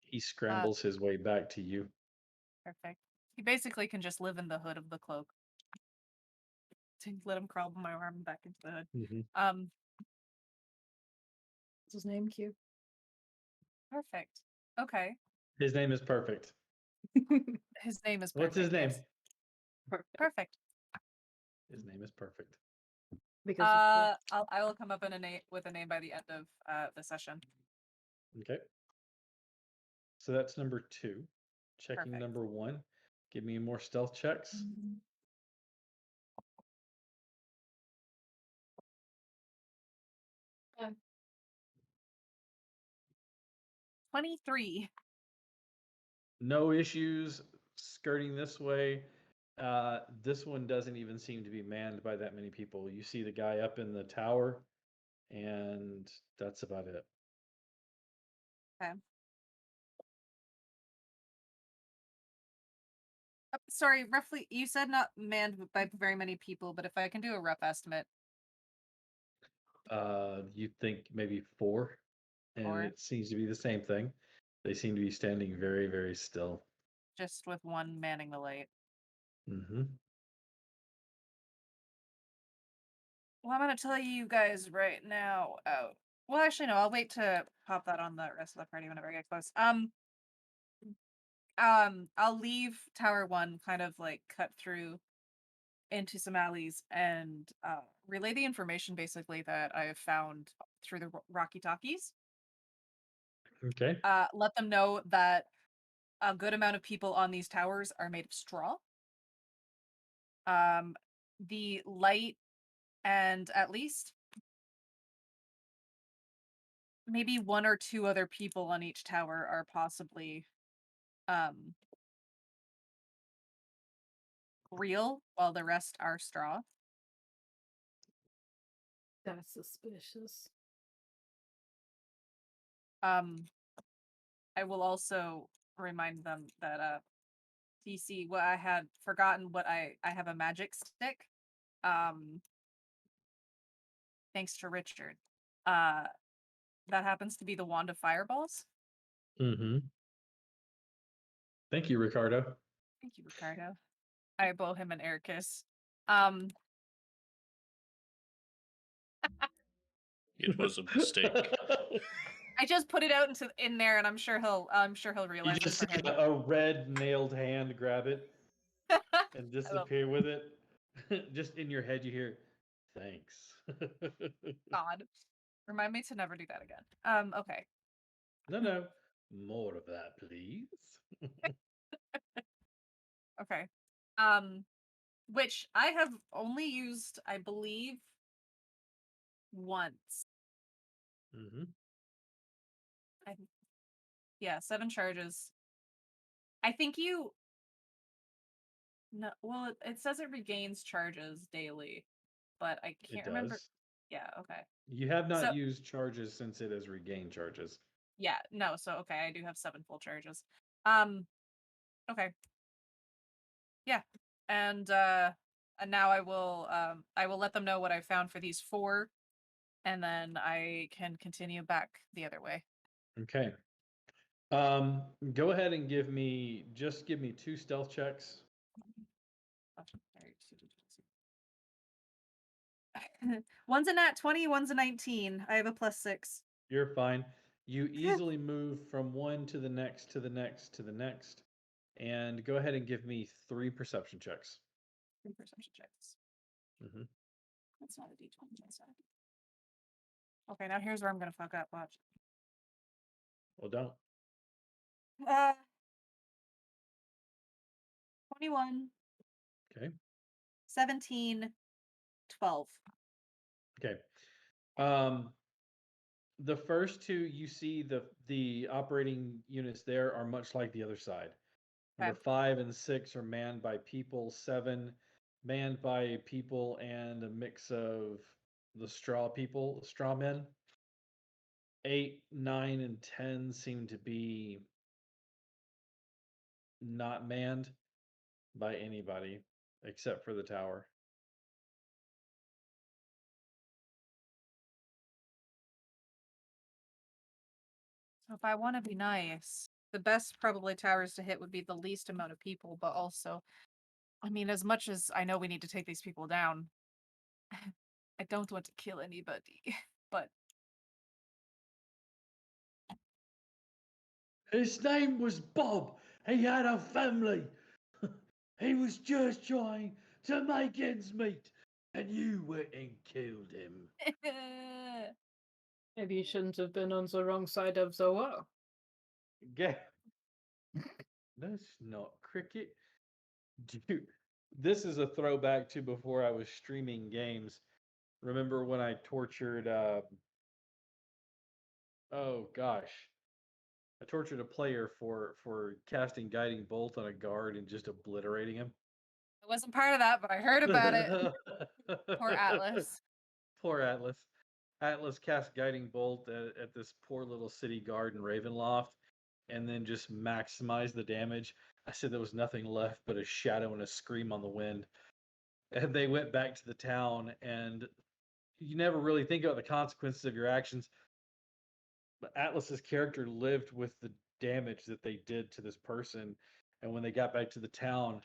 He scrambles his way back to you. Perfect. He basically can just live in the hood of the cloak. to let him crawl my arm back into the hood. Mm-hmm. What's his name? Q. Perfect. Okay. His name is Perfect. His name is perfect. What's his name? yes. Perfect. Perfect. His name is Perfect. Because of course. I will come up with a name by the end of the session. Okay. So that's number 2. Checking Perfect. number 1. Give me more stealth checks. 23. No issues skirting this way. This one doesn't even seem to be manned by that many people. You see the guy up in the tower, and that's about it. Okay. Sorry, roughly, you said not manned by very many people, but if I can do a rough estimate. You think maybe 4, and 4. it seems to be the same thing. They seem to be standing very, very still. Just with one manning the light. Mm-hmm. Well, I'm gonna tell you guys right now. Well, actually, no. I'll wait to pop that on the rest of the party whenever I get close. I'll leave Tower 1 kind of like cut through into some alleys and relay the information basically that I have found through the Rocky Talkies. Okay. Let them know that a good amount of people on these towers are made of straw. The light and at least maybe 1 or 2 other people on each tower are possibly real, while the rest are straw. That's suspicious. I will also remind them that DC, what I had forgotten what I have a magic stick. Thanks to Richard. That happens to be the wand of fireballs. Mm-hmm. Thank you, Ricardo. Thank you, Ricardo. I blow him an air kiss. It was a mistake. I just put it out in there, and I'm sure he'll You realize it just for see him. a red nailed hand grab it and disappear with it. Just in your head, you hear, "Thanks." God, remind me to never do that again. Okay. No. More of that, please. Okay. Which I have only used, I believe, once. Mm-hmm. Yeah, 7 charges. I think you. No, well, it says it regains charges daily, but I It can't remember. does. Yeah, okay. You have not So used charges since it has regained charges. yeah, no, so okay, I do have 7 full charges. Okay. Yeah. And now I will let them know what I found for these 4, and then I can continue back the other way. Okay. Go ahead and give me 2 stealth checks. One's a nat 20, one's a 19. I have a +6. You're fine. You easily move from one to the next, to the next, to the next. And go ahead and give me 3 perception checks. 3 perception checks. Mm-hmm. That's not a d20, that's not. Okay, now here's where I'm gonna fuck up. Watch. Well, don't. 21. Okay. 17. 12. Okay. The first 2, you see the operating units there are much like the other side. Okay. Number 5 and 6 are manned by people. 7 manned by people and a mix of the straw men. 8, 9, and 10 seem to be not manned by anybody except for the tower. So if I want to be nice, the best probably towers to hit would be the least amount of people, but also, I mean, as much as I know we need to take these people down, I don't want to kill anybody, but His name was Bob. He had a family. He was just trying to make ends meet, and you went and killed him. Maybe you shouldn't have been on the wrong side of the war. That's not cricket. Dude, this is a throwback to before I was streaming games. Remember when I tortured oh gosh. I tortured a player for casting guiding bolt on a guard and just obliterating him. I wasn't part of that, but I heard about it. Poor Atlas. Poor Atlas. Atlas cast guiding bolt at this poor little city guard in Ravenloft, and then just maximized the damage. I said there was nothing left but a shadow and a scream on the wind. And they went back to the town, and you never really think about the consequences of your actions. But Atlas's character lived with the damage that they did to this person. And when they got back to the town,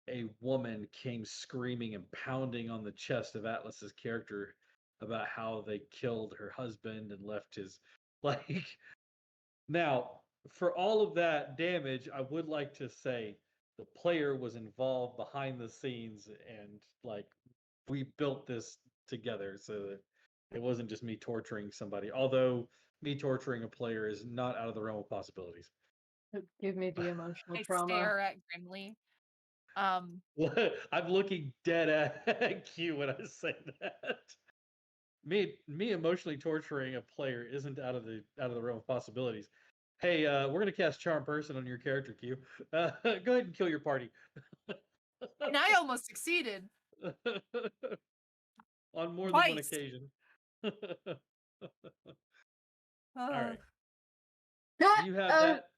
a woman came screaming and pounding on the chest of Atlas's character about how they killed her husband and left his like. Now, for all of that damage, I would like to say the player was involved behind the scenes, and like we built this together so that it wasn't just me torturing somebody. Although me torturing a player is not out of the realm of possibilities. Give me the emotional I trauma. stare at Grimly. I'm looking dead at Q when I say that. Me emotionally torturing a player isn't out of the realm of possibilities. Hey, we're gonna cast Charm Person on your character, Q. Go ahead and kill your party. And I almost succeeded. On more than one Twice. occasion. All right. Ah, You have that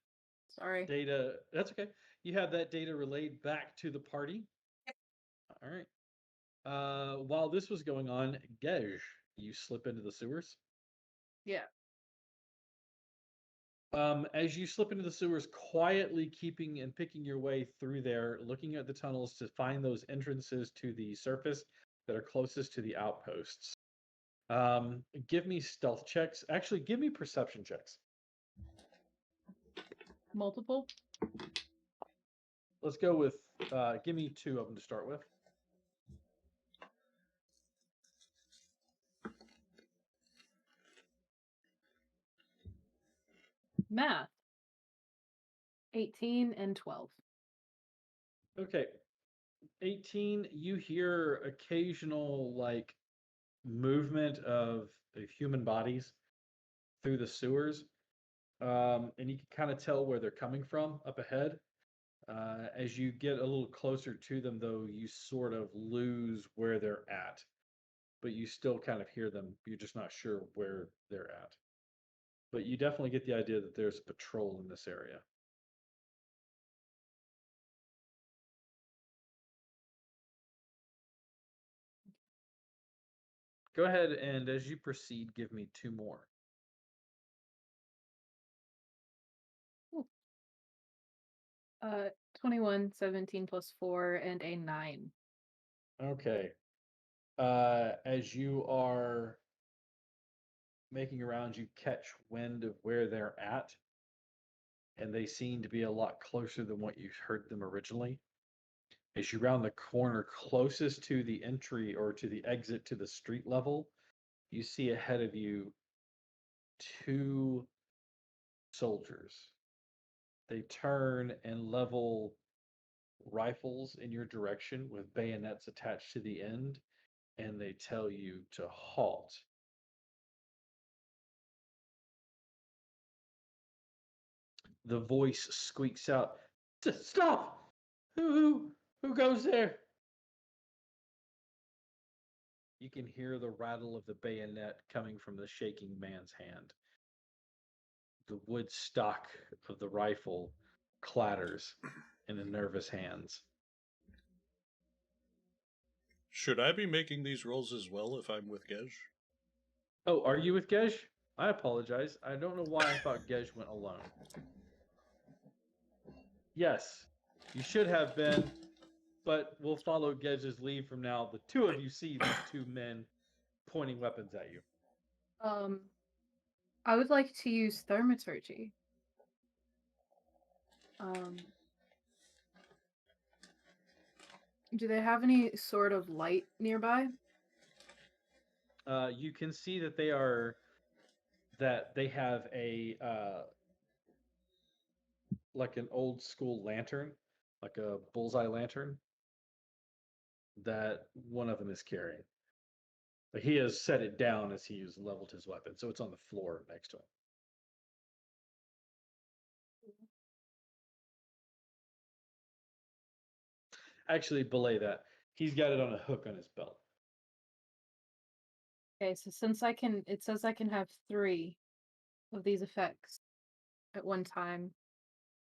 Sorry. data. That's okay. You have that data relayed back to the party. Yep. All right. While this was going on, Gej, you slip into the sewers. Yeah. As you slip into the sewers, quietly keeping and picking your way through there, looking at the tunnels to find those entrances to the surface that are closest to the outposts. Give me stealth checks. Actually, give me perception checks. Multiple? Let's go with, give me 2 of them to start with. Math. 18 and 12. Okay. 18, you hear occasional, like, movement of human bodies through the sewers. And you can kind of tell where they're coming from up ahead. As you get a little closer to them, though, you sort of lose where they're at. But you still kind of hear them. You're just not sure where they're at. But you definitely get the idea that there's a patrol in this area. Go ahead and as you proceed, give me 2 more. Ooh. 21, 17 plus 4, and a 9. Okay. As you are making around, you catch wind of where they're at, and they seem to be a lot closer than what you heard them originally. As you round the corner closest to the entry or to the exit to the street level, you see ahead of you 2 soldiers. They turn and level rifles in your direction with bayonets attached to the end, and they tell you to halt. The voice squeaks out, "Stop! Who goes there?" You can hear the rattle of the bayonet coming from the shaking man's hand. The wood stock of the rifle clatters in the nervous hands. Should I be making these rolls as well if I'm with Gej? Oh, are you with Gej? I apologize. I don't know why I thought Gej went alone. Yes, you should have been. but we'll follow Gedge's lead from now. The two of you see these two men pointing weapons at you. I would like to use thaumaturgy. Do they have any sort of light nearby? You can see that they have a like an old school lantern, like a bullseye lantern that one of them is carrying. But he has set it down as he has leveled his weapon, so it's on the floor next to him. Actually, belay that. He's got it on a hook on his belt. Okay, so since it says I can have 3 of these effects at one time,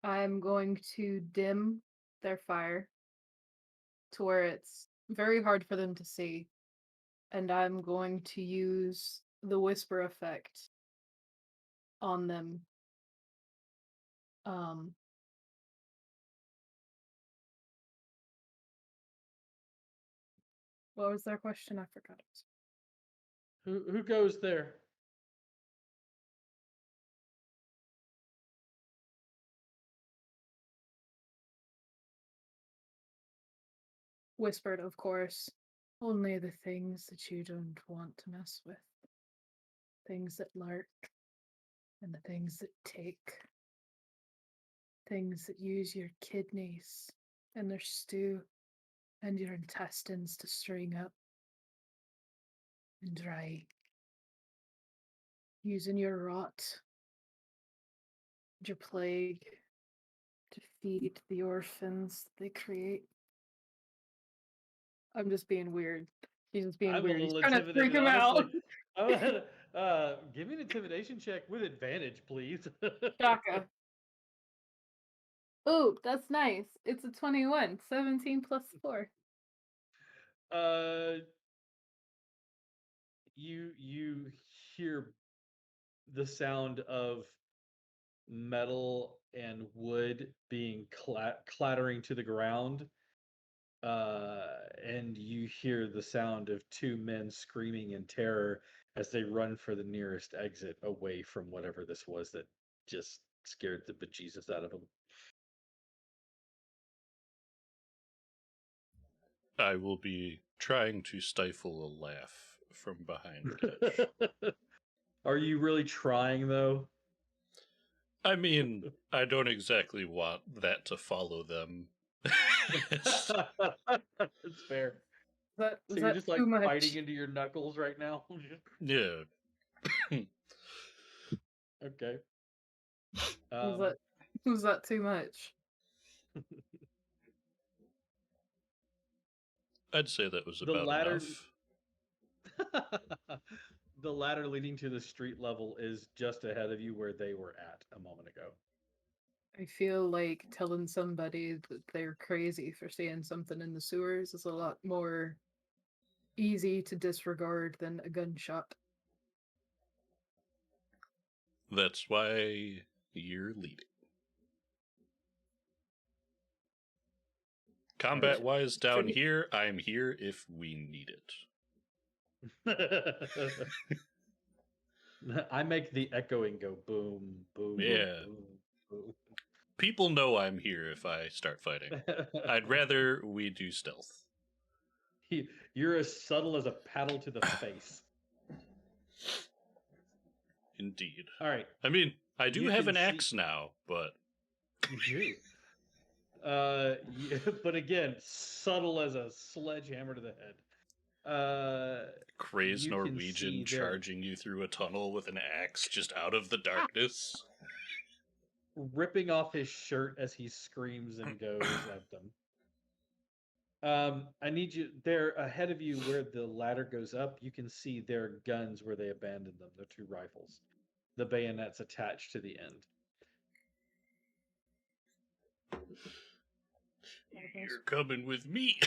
I'm going to dim their fire to where it's very hard for them to see. And I'm going to use the whisper effect on them. What was their question? I forgot it. Who goes there? Whispered, of course. Only the things that you don't want to mess with. Things that lurk. And the things that take. Things that use your kidneys and their stew and your intestines to string up and dry. Using your rot, your plague, to feed the orphans they create. I'm just being weird. He's just being I'm weird. a He's little trying to freak intimidated, him out. honestly. Give me an intimidation check with advantage, please. Shaka. Ooh, that's nice. It's a 21. 17 plus 4. You hear the sound of metal and wood being clattering to the ground, and you hear the sound of 2 men screaming in terror as they run for the nearest exit away from whatever this was that just scared the bejesus out of them. I will be trying to stifle a laugh from behind Gedge. Are you really trying, though? I mean, I don't exactly want that to follow them. That's fair. Was So you're that just too like much? biting into your knuckles right now? Yeah. Okay. Was that too much? I'd say that was The about ladder. enough. The ladder leading to the street level is just ahead of you where they were at a moment ago. I feel like telling somebody that they're crazy for seeing something in the sewers is a lot more easy to disregard than a gunshot. That's why you're leading. Combat wise, down here, I'm here if we need it. I make the echoing go boom, boom, Yeah. boom, boom. People know I'm here if I start fighting. I'd rather we do stealth. You're as subtle as a paddle to the face. Indeed. All right. I mean, I do have an axe now, but... You do. But again, subtle as a sledgehammer to the head. Crazed Norwegian charging you through a tunnel with an axe just out of the darkness. Ripping off his shirt as he screams and goes at them. I need you there ahead of you where the ladder goes up. You can see their guns where they abandoned them. They're 2 rifles. The bayonets attached to the end. You're coming with me.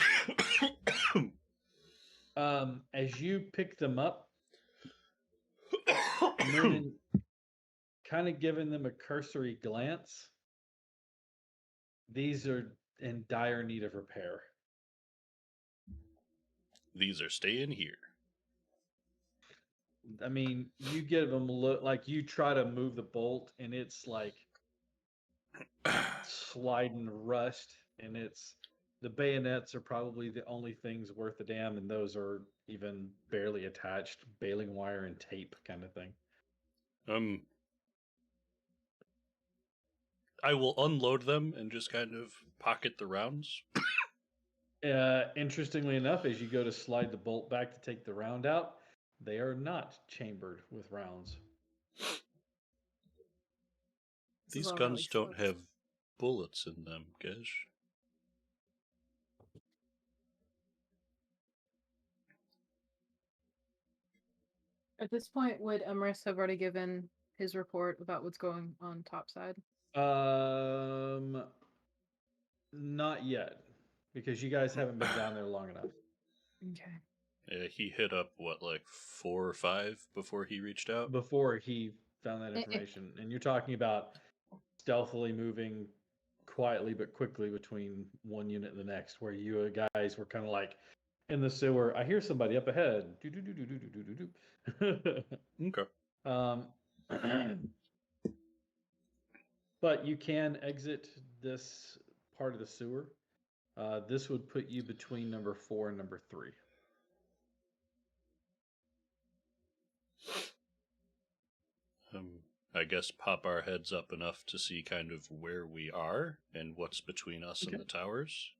As you pick them up, Moonin, kind of giving them a cursory glance, these are in dire need of repair. these are staying here. I mean, you give them look like you try to move the bolt, and it's like sliding rust, and it's the bayonets are probably the only things worth a damn, and those are even barely attached, baling wire and tape kind of thing. I will unload them and just kind of pocket the rounds. Interestingly enough, as you go to slide the bolt back to take the round out, they are not chambered with rounds. This is These all guns really don't fun. have bullets in them, guys. At this point, would Emrys have already given his report about what's going on topside? Not yet, because you guys haven't been down there long enough. Okay. Yeah, he hit up, what, like 4 or 5 before he reached out? Before he found that information, and you're talking about stealthily moving quietly but quickly between one unit and the next, where you guys were kind of like in the sewer. I hear somebody up ahead. Do do do do do do do do. Okay. But you can exit this part of the sewer. This would put you between number 4 and number 3. I guess pop our heads up enough to see kind of where we are and what's between us and the towers.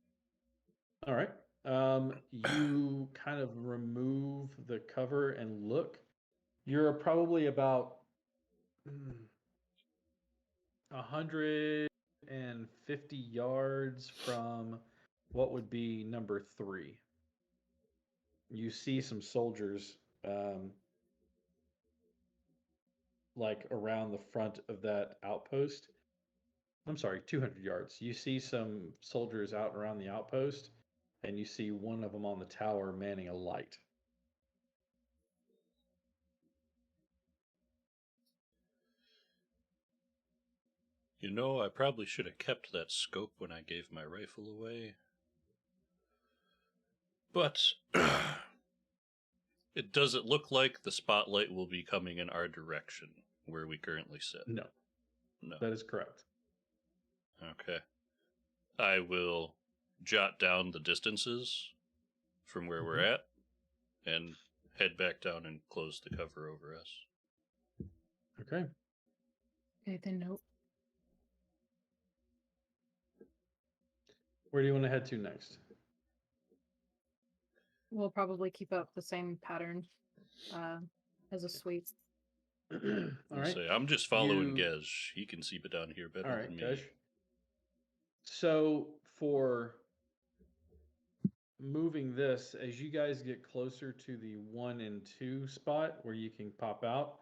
All right. You kind of remove the cover and look. You're probably about 150 yards from what would be number 3. You see some soldiers like around the front of that outpost. I'm sorry, 200 yards. You see some soldiers out around the outpost, and you see one of them on the tower manning a light. You know, I probably should have kept that scope when I gave my rifle away. But it doesn't look like the spotlight will be coming in our direction where we currently sit. No. No. That is correct. Okay. I will jot down the distances from where we're at and head back down and close the cover over us. Okay. Anything note? Where do you want to head to next? We'll probably keep up the same pattern as a sweep. All right. Say, I'm just following Gej. He can see it down here better than me. Gej. So for moving this, as you guys get closer to the 1 and 2 spot where you can pop out,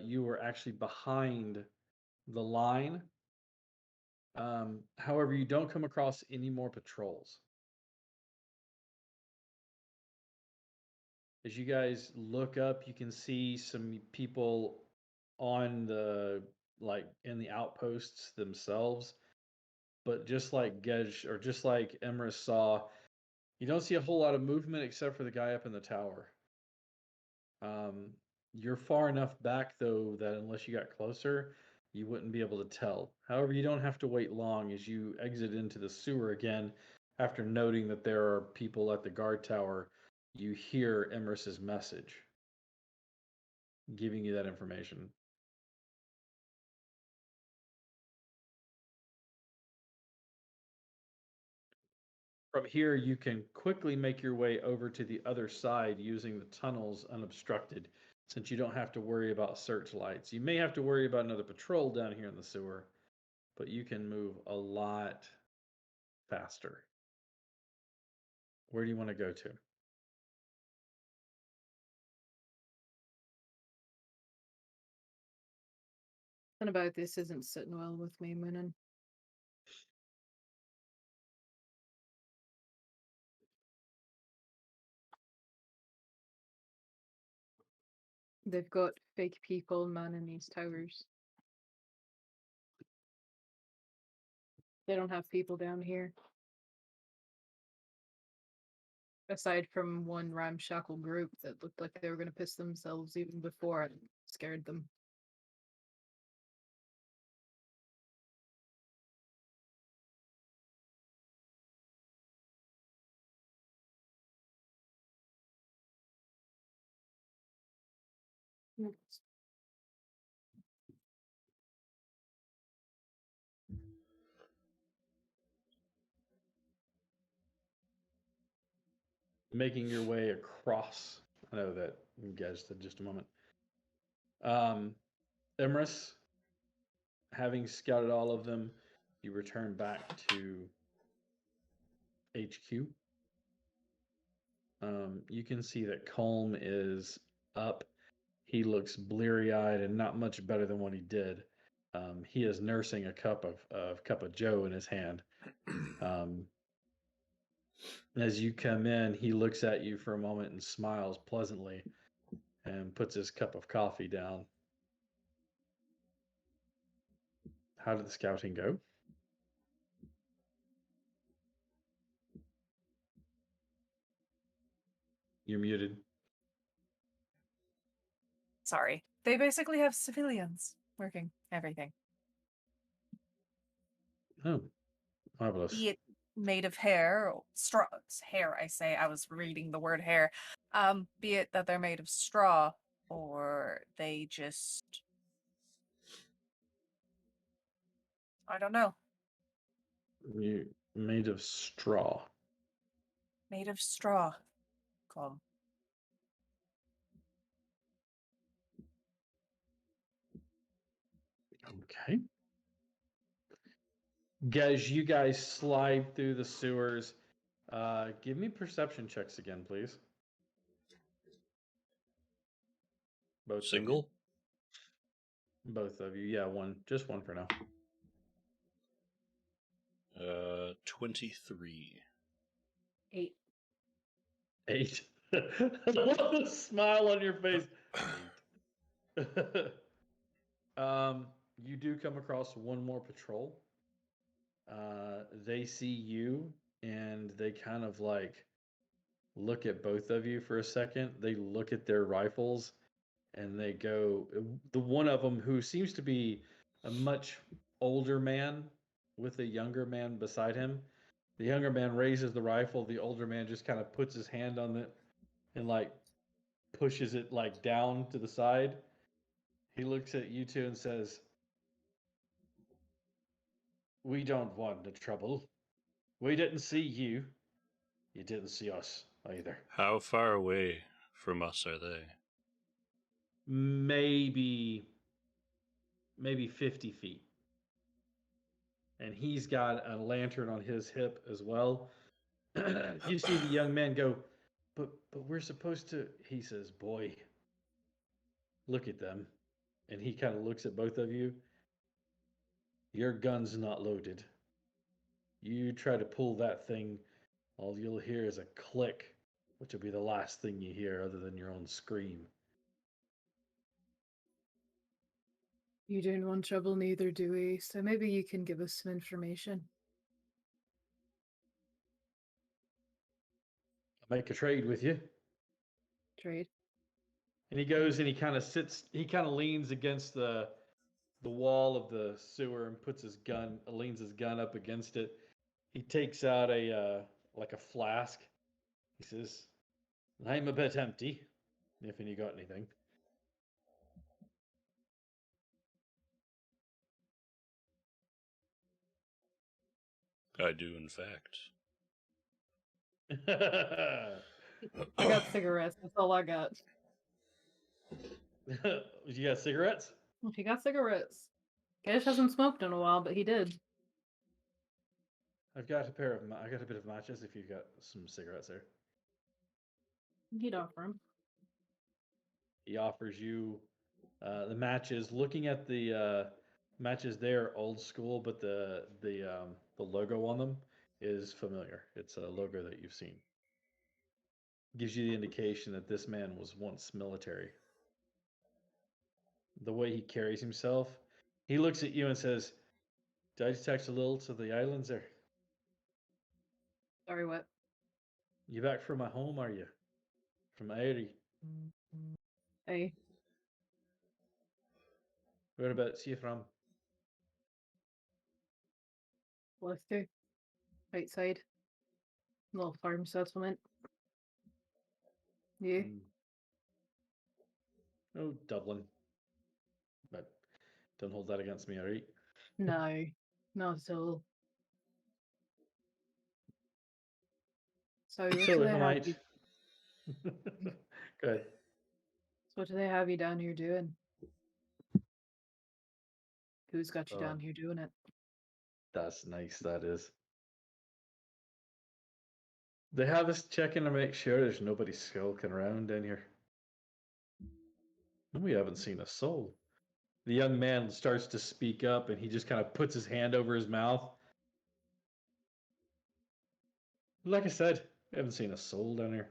you are actually behind the line. However, you don't come across any more patrols. As you guys look up, you can see some people on the in the outposts themselves. But just like Gej, or just like Emrys saw, you don't see a whole lot of movement except for the guy up in the tower. You're far enough back, though, that unless you got closer, you wouldn't be able to tell. However, you don't have to wait long as you exit into the sewer again. After noting that there are people at the guard tower, you hear Emrys's message giving you that information. From here, you can quickly make your way over to the other side using the tunnels unobstructed, since you don't have to worry about searchlights. You may have to worry about another patrol down here in the sewer, but you can move a lot faster. Where do you want to go to? Something about this isn't sitting well with me, Moonin. They've got fake people manning these towers. They don't have people down here. Aside from one ramshackle group that looked like they were going to piss themselves even before I scared them. Making your way across. I know that you guys did just a moment. Emrys, having scouted all of them, you return back to HQ. You can see that Colm is up. He looks bleary-eyed and not much better than what he did. He is nursing a cup of Joe in his hand. As you come in, he looks at you for a moment and smiles pleasantly and puts his cup of coffee down. How did the scouting go? You're muted. Sorry. They basically have civilians working everything. Oh, marvelous. Be it made of hair, or straw, hair, I say, I was reading the word hair. Be it that they're made of straw, or they just, I don't know, You made of straw. made of straw. Calm. Okay. Guys, you guys slide through the sewers. Give me perception checks again, please. Both of you. Single? Both of you. Yeah, one. Just one for now. 23. 8. 8. I love the smile on your face. 8. You do come across one more patrol. They see you and they kind of like look at both of you for a second. They look at their rifles and they go, the one of them who seems to be a much older man with a younger man beside him. The younger man raises the rifle. The older man just kind of puts his hand on it and like pushes it like down to the side. He looks at you two and says, "We don't want the trouble. We didn't see you. You didn't see us either." How far away from us are they? Maybe 50 feet. And he's got a lantern on his hip as well. You see the young man go, but we're supposed to, he says, "Boy, look at them." And he kind of looks at both of you. "Your gun's not loaded. You try to pull that thing, all you'll hear is a click, which will be the last thing you hear other than your own scream." You don't want trouble, neither do we, so maybe you can give us some information. "I'll make a trade with you." Trade. And he goes and he kind of sits, he kind of leans against the wall of the sewer and puts his gun, leans his gun up against it. He takes out a like a flask. He says, "I'm a bit empty, if you got anything." I do, in fact. I got cigarettes. That's all I got. You got cigarettes? He got cigarettes. Gash hasn't smoked in a while, but he did. I got a bit of matches if you got some cigarettes there. He'd offer him. He offers you the matches. Looking at the matches, they're old school, but the logo on them is familiar. It's a logo that you've seen. Gives you the indication that this man was once military. The way he carries himself, he looks at you and says, "Did I detect a little to the islands there?" Sorry, what? You back from my home, are you? From Airy. Hey, Whereabouts you from? Leicester. Outside. Little farm settlement. You? Mm. Oh, Dublin. But don't hold that against me, alright? No, not at all. So what So do if they I have might. you? Good. So what do they have you down here doing? Who's got you Oh, down here doing it? that's nice, that is. They have us checking to make sure there's nobody skulking around in here. We haven't seen a soul. The young man starts to speak up and he just kind of puts his hand over his mouth. Like I said, we haven't seen a soul down here.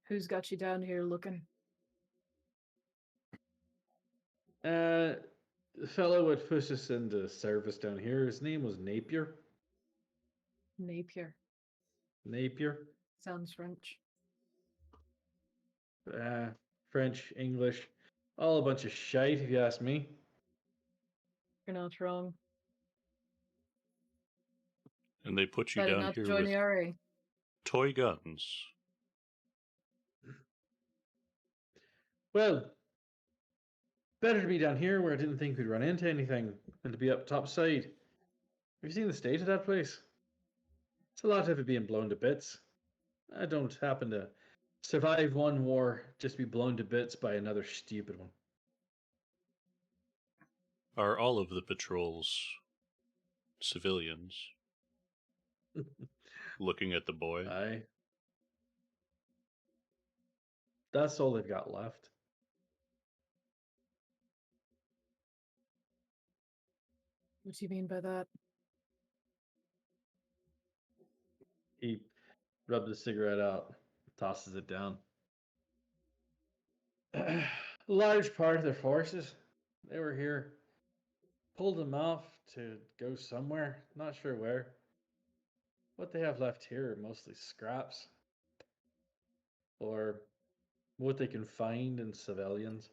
Who's got you down here looking? The fellow would push us into service down here. His name was Napier. Napier. Napier. Sounds French. French, English, all a bunch of shite, if you ask me. You're not wrong. And they put you Better down not here join with the RA. toy guns. Well, better to be down here where I didn't think we'd run into anything than to be up top side. Have you seen the state of that place? It's a lot of it being blown to bits. I don't happen to survive one war just be blown to bits by another stupid one. Are all of the patrols civilians? Looking at the boy. Aye. That's all they've got left. What do you mean by that? He rubs the cigarette out, tosses it down. A large part of their forces, they were here. Pulled them off to go somewhere, not sure where. What they have left here are mostly scraps. Or what they can find in civilians.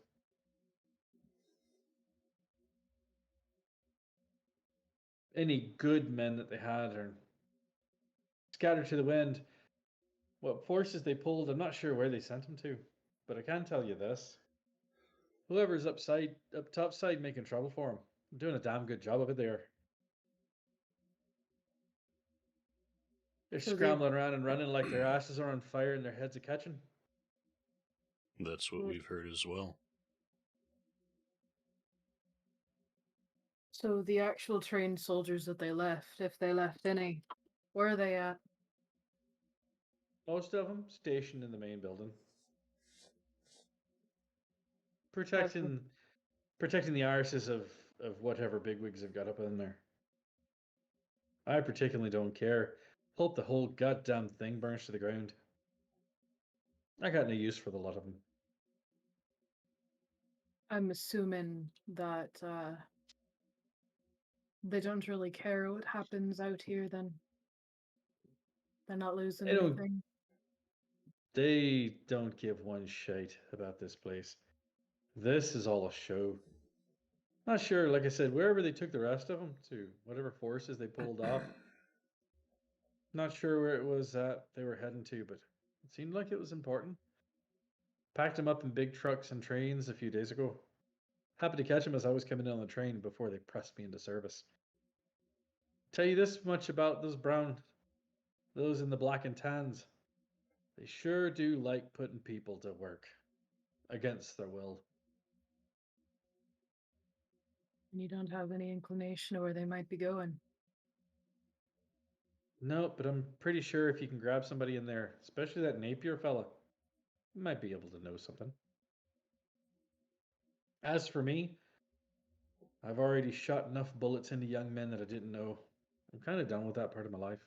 Any good men that they had are scattered to the wind. What forces they pulled, I'm not sure where they sent them to. But I can tell you this. Whoever's up top side making trouble for them, doing a damn good job of it there. They're So they- scrambling around and running like their asses are on fire and their heads are catching. That's what we've heard as well. So the actual trained soldiers that they left, if they left any, where are they at? Most of them stationed in the main building. Protecting the arses of whatever bigwigs have got up in there. I particularly don't care. Hope the whole goddamn thing burns to the ground. I got no use for the lot of them. I'm assuming that they don't really care what happens out here then. They're not losing They don't- anything. They don't give one shite about this place. This is all a show. Not sure, like I said, wherever they took the rest of them to, whatever forces they pulled off. Not sure where it was that they were heading to, but it seemed like it was important. Packed them up in big trucks and trains a few days ago. Happy to catch them as I was coming in on the train before they pressed me into service. Tell you this much about those in the black and tans. They sure do like putting people to work against their will. And you don't have any inclination of where they might be going. No, but I'm pretty sure if you can grab somebody in there, especially that Napier fella, you might be able to know something. As for me, I've already shot enough bullets into young men that I didn't know. I'm kind of done with that part of my life.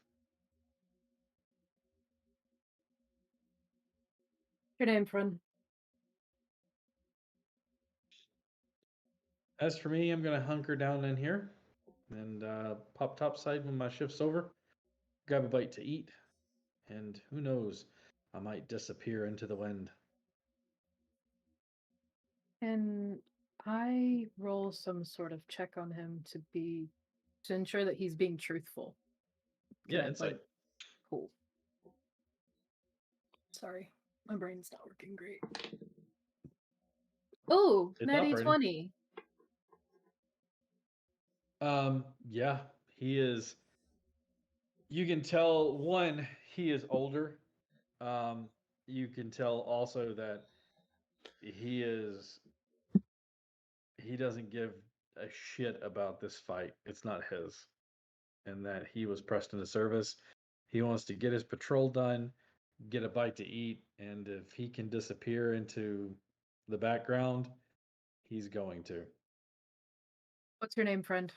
Your name, friend? As for me, I'm going to hunker down in here. and pop topside when my shift's over. Grab a bite to eat, and who knows, I might disappear into the wind. Can I roll some sort of check on him to ensure that he's being truthful? Can Yeah, I, insight. Cool. Sorry, my brain's not working great. Oh, It's natty operating. 20. Yeah, he is. You can tell one, he is older. You can tell also that he doesn't give a shit about this fight. It's not his. And that he was pressed into service. He wants to get his patrol done, get a bite to eat, and if he can disappear into the background, he's going to. What's your name, friend?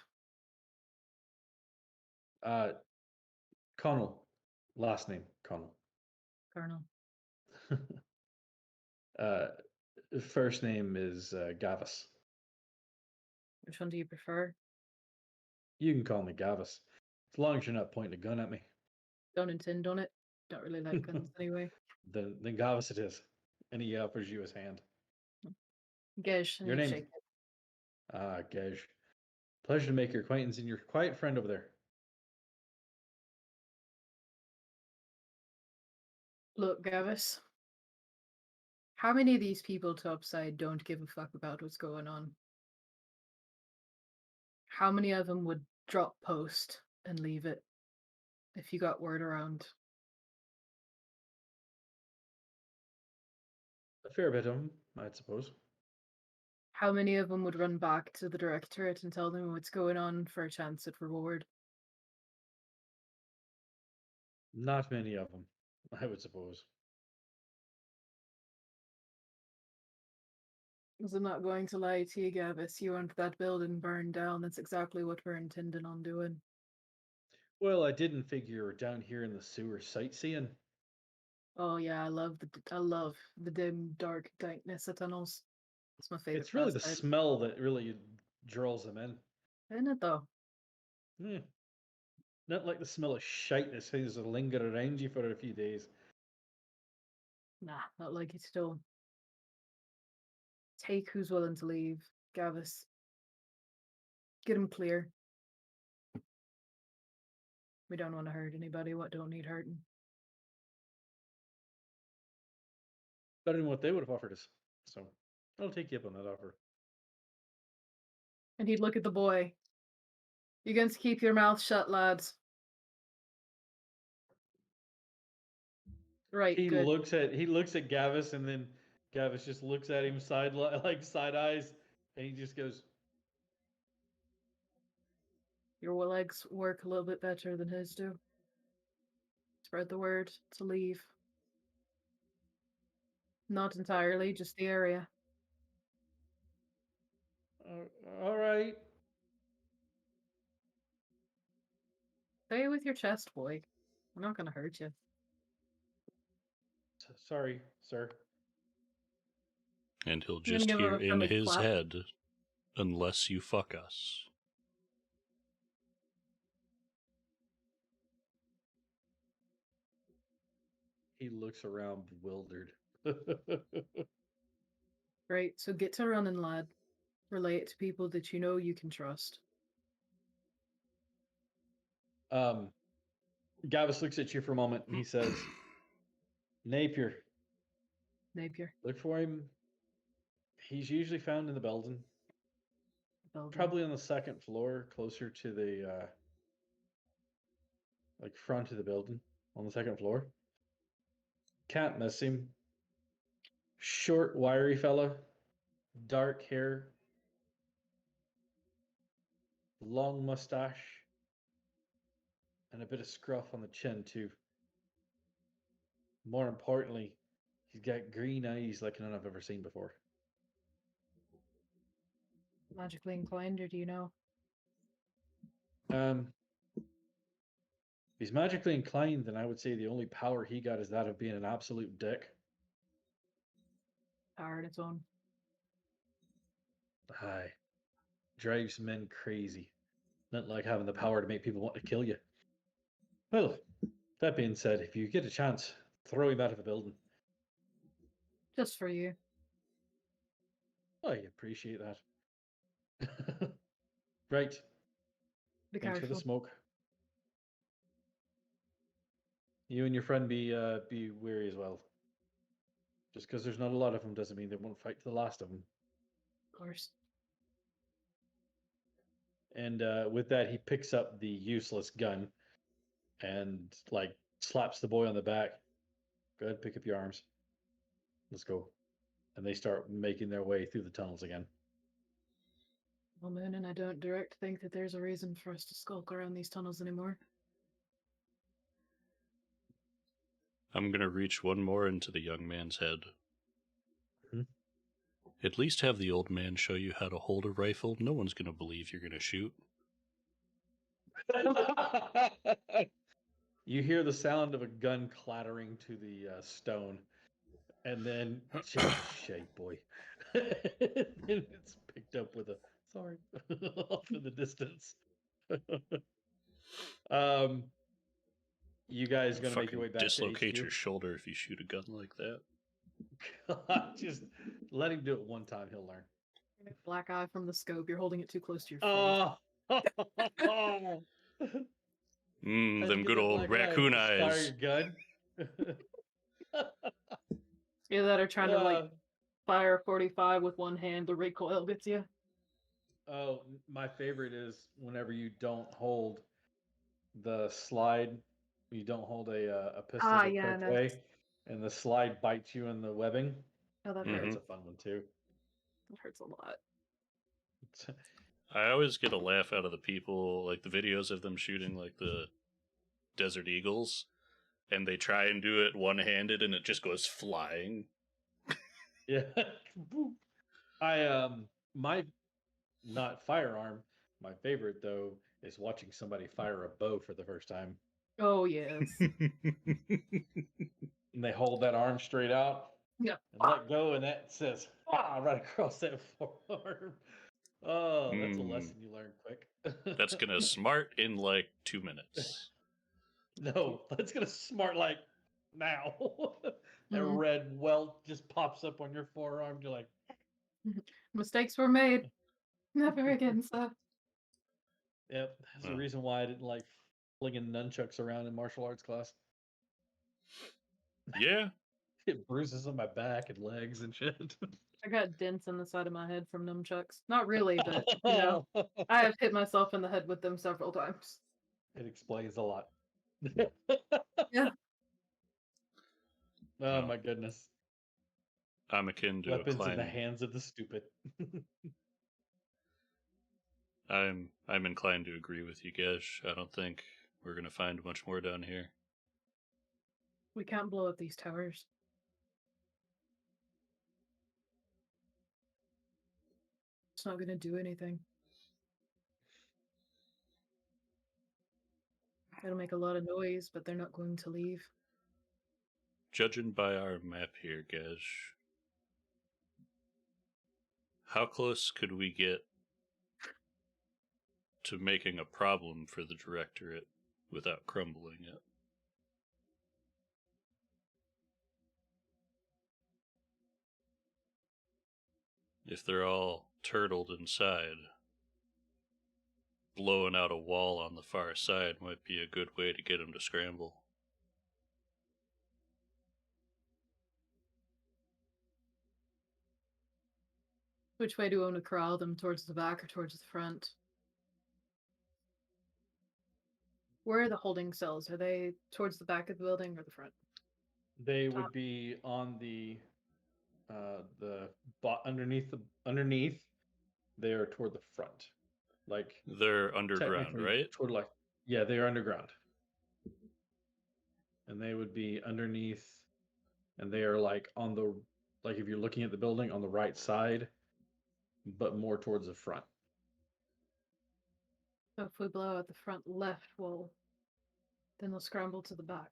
Connell, last name Connell. Colonel. uh, First name is Gavis. Which one do you prefer? You can call me Gavis, as long as you're not pointing a gun at me. Don't intend on it. Don't really like guns anyway. Then Gavis it is, and he offers you his hand. Gesh, and Your you name? shake it. Gej. Pleasure to make your acquaintance and your quiet friend over there. Look, Gavis. How many of these people topside don't give a fuck about what's going on? How many of them would drop post and leave it if you got word around? A fair bit of them, I'd suppose. How many of them would run back to the Directorate and tell them what's going on for a chance at reward? Not many of them, I would suppose. Because I'm not going to lie to you, Gavis. You want that building burned down. That's exactly what we're intending on doing. Well, I didn't figure you were down here in the sewer sightseeing. Oh yeah, I love the dim, dark dankness of tunnels. It's my favorite. It's really the pastime. smell that really draws them in. Isn't it though? Yeah. Not like the smell of shite that seems to linger around you for a few days. Nah, not like it at all. Take who's willing to leave, Gavis. Get him clear. We don't want to hurt anybody. What don't need hurting. Better than what they would have offered us. So I'll take you up on that offer. And he'd look at the boy. You going to keep your mouth shut, lads? Right, He good. looks at Gavis, and then Gavis just looks at him side eyes, and he just goes, Your legs work a little bit better than his do. Spread the word to leave. Not entirely, just the area. "All right." Stay with your chest, boy. We're not gonna hurt you. Sorry, sir. And he'll You're gonna just give him hear a in friendly his clap? head, unless you fuck us. He looks around bewildered. Right, so get to running, lad. Relay it to people that you know you can trust. Gavis looks at you for a moment, and he says, "Napier, Napier. look for him. He's usually found in the building, Building. probably on the second floor, closer to the like front of the building, on the second floor. Can't miss him. Short, wiry fella, dark hair, long mustache, and a bit of scruff on the chin too. More importantly, he's got green eyes like none I've ever seen before." Magically inclined, or do you know? If he's magically inclined, then I would say the only power he got is that of being an absolute dick. Power on its own. Aye. Drives men crazy. Not like having the power to make people want to kill you. Well, that being said, if you get a chance, throw him out of the building. Just for you. I appreciate that. Right. Be Thanks for the careful. smoke. You and your friend be wary as well. Just because there's not a lot of them doesn't mean they won't fight to the last of them. Of course. And with that, he picks up the useless gun and like slaps the boy on the back. Go ahead, pick up your arms. Let's go. And they start making their way through the tunnels again. Well, Moon and I don't direct think that there's a reason for us to skulk around these tunnels anymore. I'm going to reach one more into the young man's head. Hmm? At least have the old man show you how to hold a rifle. No one's going to believe you're going to shoot. You hear the sound of a gun clattering to the stone, and then shake, boy. And it's picked up with a sorry off in the distance. You guys gonna make your way back dislocate to your shoulder if you shoot a gun like that. HQ? Just let him do it one time; he'll learn. Black eye from the scope. You're holding it too close to your face. Oh. Them good old raccoon eyes. Fire your gun. Either that or trying to like fire 45 with one hand. The recoil gets you. Oh, my favorite is whenever you don't hold the slide, you don't hold a pistol the correct no. way, and the slide bites you in the webbing. Oh, that That's hurts. a fun one too. That hurts a lot. I always get a laugh out of the people, like the videos of them shooting like the Desert Eagles, and they try and do it one-handed and it just goes flying. Yeah. My not firearm, my favorite though is watching somebody fire a bow for the first time. Oh, yes. And they hold that arm straight out Yeah. and let go, and that says right across that forearm. Oh, that's a lesson you learn quick. That's gonna smart in like 2 minutes. No, that's gonna smart like now. That Mhm. red welt just pops up on your forearm. You're like, Mistakes were made. Never again, sir. yep. That's the Oh. reason why I didn't like flinging nunchucks around in martial arts class. Yeah. It bruises on my back and legs and shit. I got dents in the side of my head from nunchucks. Not really, but you know, I have hit myself in the head with them several times. It explains a lot. Yeah. Oh Oh. my goodness. I'm akin to Weapons a in the climb. hands of the stupid. I'm inclined to agree with you, Gesh. I don't think we're gonna find much more down here. We can't blow up these towers. It's not going to do anything. It'll make a lot of noise, but they're not going to leave. Judging by our map here, Gesh, how close could we get to making a problem for the Directorate without crumbling it? If they're all turtled inside, blowing out a wall on the far side might be a good way to get them to scramble. Which way do you want to corral them? Towards the back or towards the front? Where are the holding cells? Are they towards the back of the building or the front? They would be on the underneath. They are toward the front, like They're underground, technically right? toward like yeah, they are underground, and they would be underneath, and they are like on the like if you're looking at the building on the right side, but more towards the front. So if we blow out the front left wall, then they'll scramble to the back.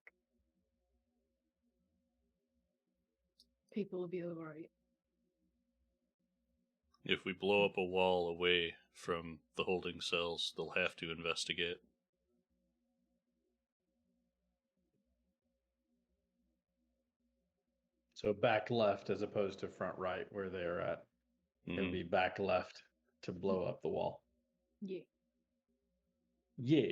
People will be alright. If we blow up a wall away from the holding cells, they'll have to investigate. So back left as opposed to front right where they're at. It would be back left to blow up the wall. Yeah. Yeah.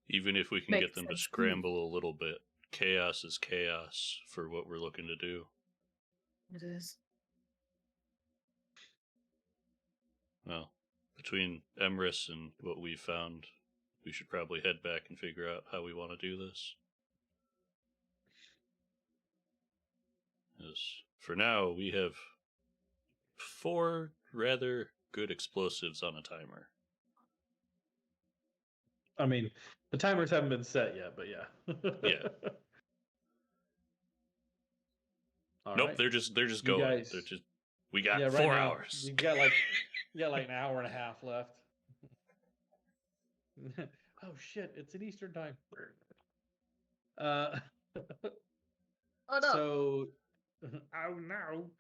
Even if we can Makes get them to sense. scramble a little bit, chaos is chaos for what we're looking to do. It is. Well, between Emrys and what we've found, we should probably head back and figure out how we want to do this. As for now, we have 4 rather good explosives on a timer. I mean, the timers haven't been set yet, but yeah. Yeah. All Nope, right. they're just You going. guys- They're just we got Yeah, right 4 now, hours. You got like an hour and a half left. Oh shit! It's an Eastern time. Oh no. So, oh no!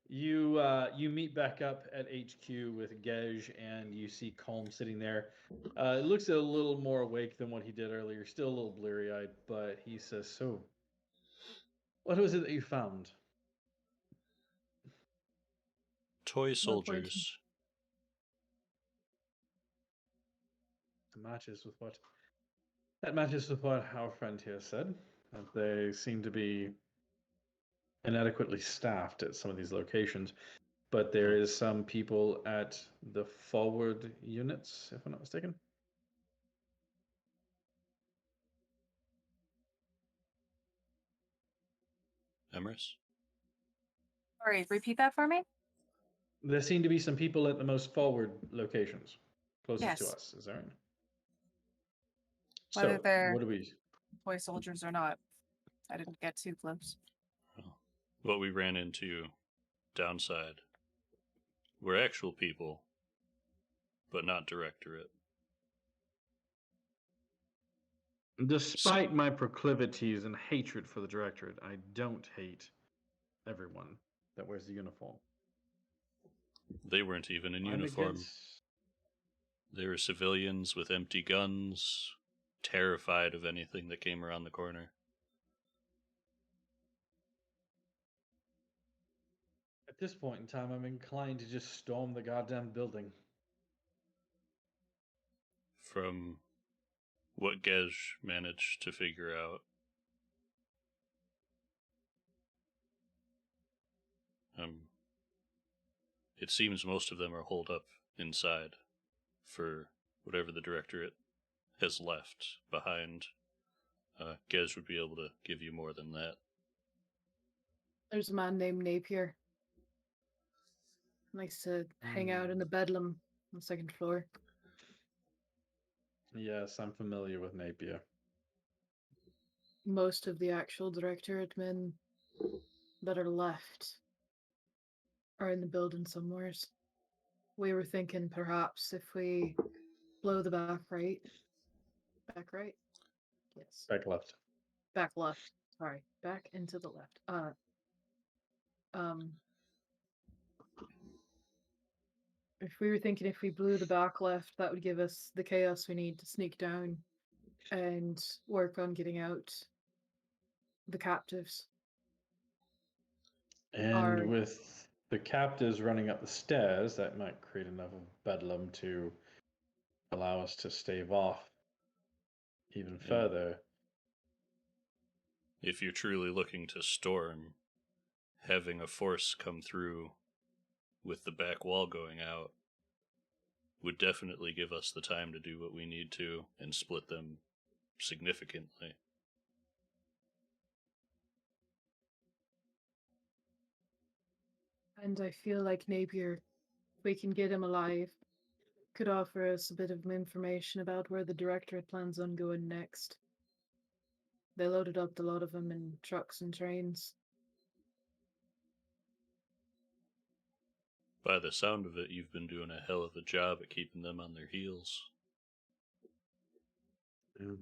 You meet back up at HQ with Gej, and you see Colm sitting there. It looks a little more awake than what he did earlier. Still a little bleary-eyed, but he says, "So, what was it that you found?" Toy point. soldiers. That matches with what our friend here said. That they seem to be inadequately staffed at some of these locations, but there is some people at the forward units, if I'm not mistaken. Emrys? Sorry, repeat that for me? There seem to be some people at the most forward locations, closest to Yes. us. Is that right? Whether So, they're- what do we? Toy soldiers or not. I didn't get too close. What we ran into downside were actual people, but not Directorate. Despite my proclivities and hatred for the Directorate, I don't hate everyone that wears the uniform. They weren't even in I'm uniform. against- They were civilians with empty guns, terrified of anything that came around the corner. At this point in time, I'm inclined to just storm the goddamn building. From what Gej managed to figure out, it seems most of them are holed up inside for whatever the Directorate has left behind. Gej would be able to give you more than that. There's a man named Napier. Likes to hang out in the bedlam on the second floor. Yes, I'm familiar with Napier. Most of the actual Directorate men that are left are in the building somewheres. We were thinking perhaps if we blow the back right. Back right? Yes. Back left. Back left. Sorry. Back into the left. If we were thinking if we blew the back left, that would give us the chaos we need to sneak down and work on getting out the captives. And Are- with the captives running up the stairs, that might create enough of bedlam to allow us to stave off even further. If you're truly looking to storm, having a force come through with the back wall going out would definitely give us the time to do what we need to and split them significantly. And I feel like Napier, if we can get him alive, could offer us a bit of information about where the Directorate plans on going next. They loaded up a lot of them in trucks and trains. By the sound of it, you've been doing a hell of a job at keeping them on their heels. You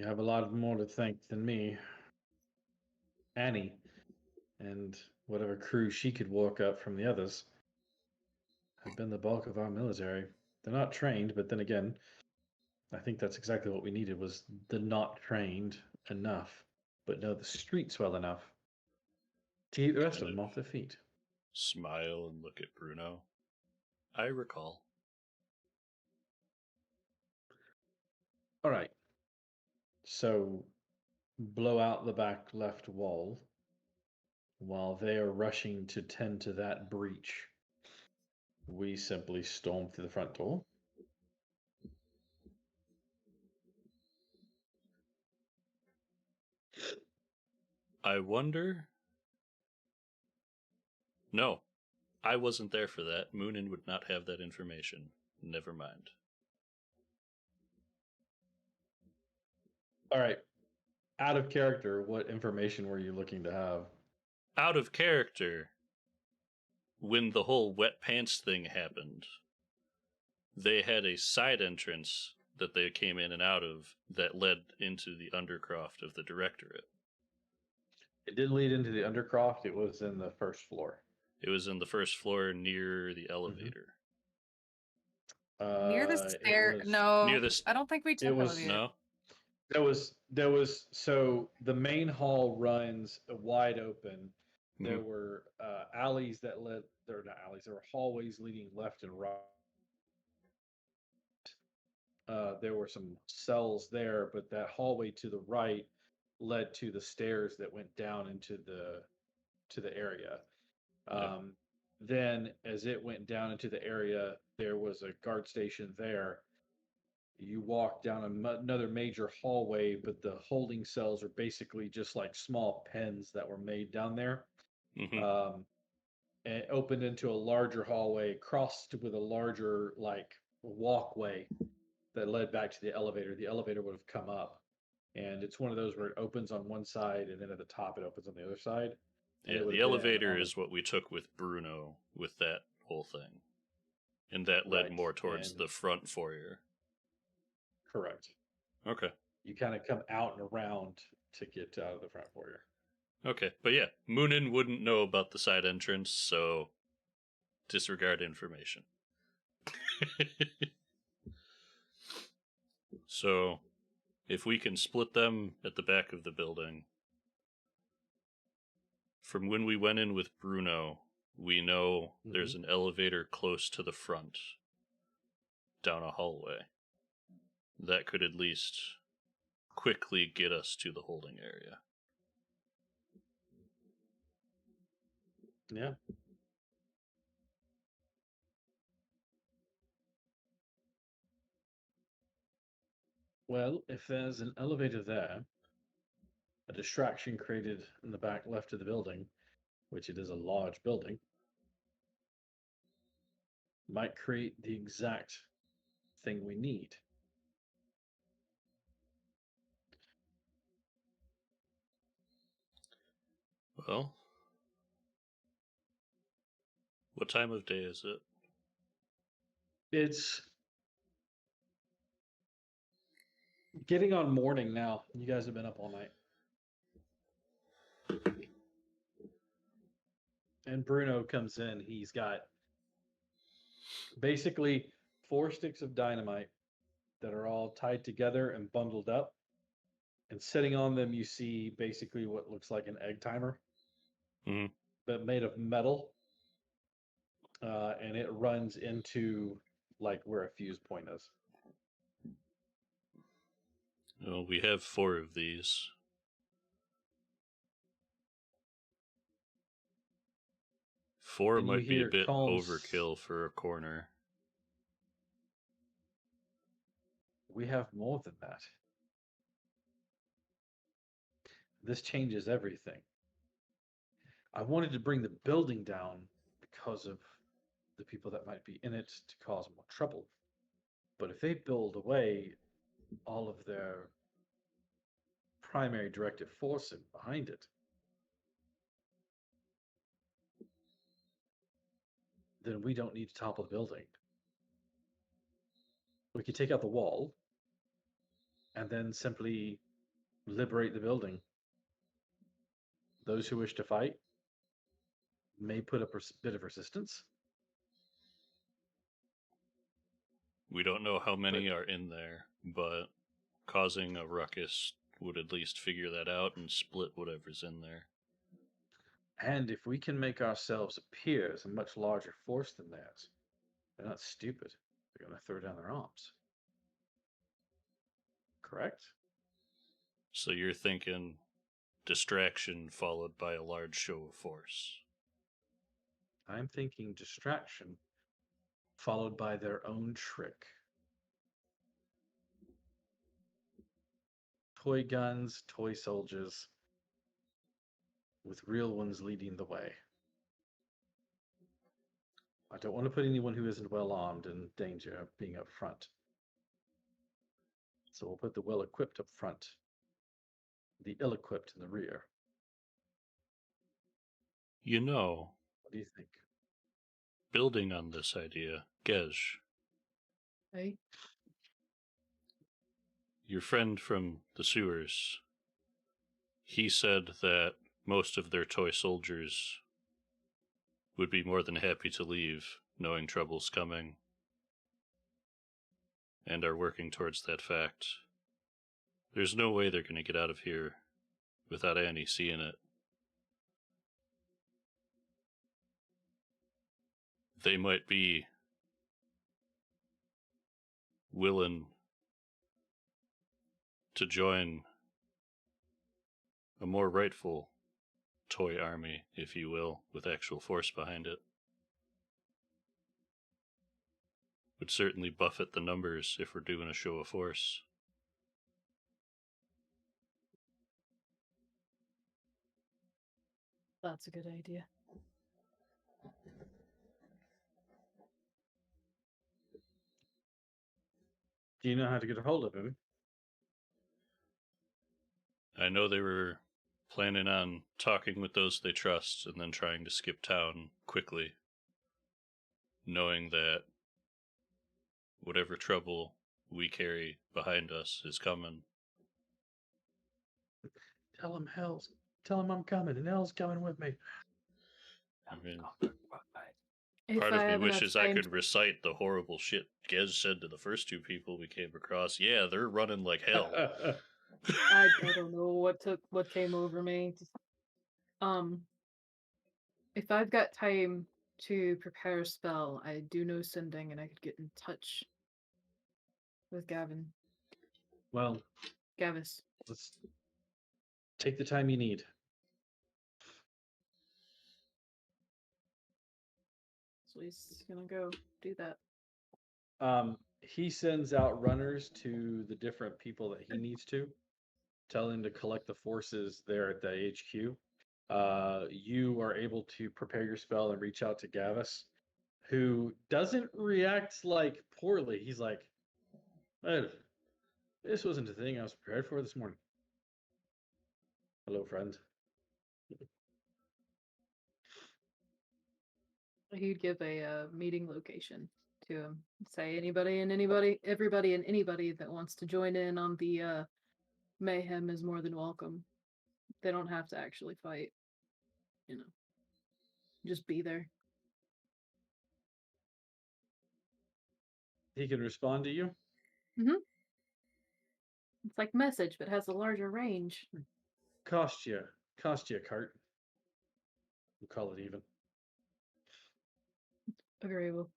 have a lot more to thank than me. Annie, and whatever crew she could walk up from the others. have been the bulk of our military. They're not trained, but then again, I think that's exactly what we needed was the not trained enough, but know the streets well enough to keep the rest of Kind them of off their feet. smile and look at Bruno. I recall. All right. So blow out the back left wall while they are rushing to tend to that breach. We simply storm through the front door. I wonder. No, I wasn't there for that. Moonin would not have that information. Never mind. All right. Out of character, what information were you looking to have? Out of character. When the whole wet pants thing happened, they had a side entrance that they came in and out of that led into the undercroft of the Directorate. It didn't lead into the undercroft. It was in the first floor. It was in the first floor near the elevator. Near the It stair. was No, Near the I don't think we took was- elevator. No? there was so the main hall runs wide open. There were alleys that led. There were not alleys. There were hallways leading left and right. There were some cells there, but that hallway to the right led to the stairs that went down into the area. Yeah. Then, as it went down into the area, there was a guard station there. You walk down another major hallway, but the holding cells are basically just like small pens that were made down there. Mm-hmm. And it opened into a larger hallway, crossed with a larger like walkway that led back to the elevator. The elevator would have come up, and it's one of those where it opens on one side, and then at the top it opens on the other side. And Yeah, it would the have been elevator on the- is what we took with Bruno with that whole thing. And that led Right, more towards and- the front foyer. Correct. Okay. You kind of come out and around to get out of the front foyer. Okay. But yeah, Moonin wouldn't know about the side entrance, so disregard information. So, if we can split them at the back of the building, from when we went in with Bruno, we know there's an elevator close to the front, down a hallway. That could at least quickly get us to the holding area. Yeah. Well, if there's an elevator there, a distraction created in the back left of the building, which it is a large building, might create the exact thing we need. Well, what time of day is it? It's getting on morning now. You guys have been up all night. And Bruno comes in. He's got basically 4 sticks of dynamite that are all tied together and bundled up. And sitting on them, you see basically what looks like an egg timer, Mhm. but made of metal. And it runs into like where a fuse point is. Well, we have 4 of these. Four And you might be a hear bit calm overkill for a corner. We have more than that. This changes everything. I wanted to bring the building down because of the people that might be in it to cause more trouble. But if they build away all of their primary directive force behind it, then we don't need to topple the building. We could take out the wall and then simply liberate the building. Those who wish to fight may put up a bit of resistance. We don't know how many are in there, but causing a ruckus would at least figure that out and split whatever's in there. And if we can make ourselves appear as a much larger force than theirs, they're not stupid. They're going to throw down their arms. Correct? So you're thinking distraction followed by a large show of force. I'm thinking distraction followed by their own trick. Toy guns, toy soldiers, with real ones leading the way. I don't want to put anyone who isn't well armed in danger of being up front. So we'll put the well equipped up front, the ill equipped in the rear. You know, What do you think? building on this idea, Gej, Hey, your friend from the sewers, he said that most of their toy soldiers would be more than happy to leave, knowing trouble's coming, and are working towards that fact. There's no way they're going to get out of here without Annie seeing it. They might be willing to join a more rightful toy army, if you will, with actual force behind it. Would certainly buffet the numbers if we're doing a show of force. that's a good idea. Do you know how to get a hold of him? I know they were planning on talking with those they trust and then trying to skip town quickly, knowing that whatever trouble we carry behind us is coming. Tell him I'm coming, and Hell's coming with me. I mean, If part of me have enough wishes I time could recite the horrible shit Gez said to the first two people we came across. Yeah, they're running like hell. I don't know what came over me. Um, if I've got time to prepare a spell, I do know sending, and I could get in touch with Gavin. Well, Gavis. let's take the time you need. So he's gonna go do that. He sends out runners to the different people that he needs to, tell him to collect the forces there at the HQ. You are able to prepare your spell and reach out to Gavis, who doesn't react like poorly. He's like, "Oh, this wasn't a thing I was prepared for this morning." Hello, friend. He'd give a meeting location to him. Say everybody and anybody that wants to join in on the mayhem is more than welcome. They don't have to actually fight. You know, just be there. He can respond to you. It's like message, but has a larger range. Cost you a cart. We'll call it even. Agreeable.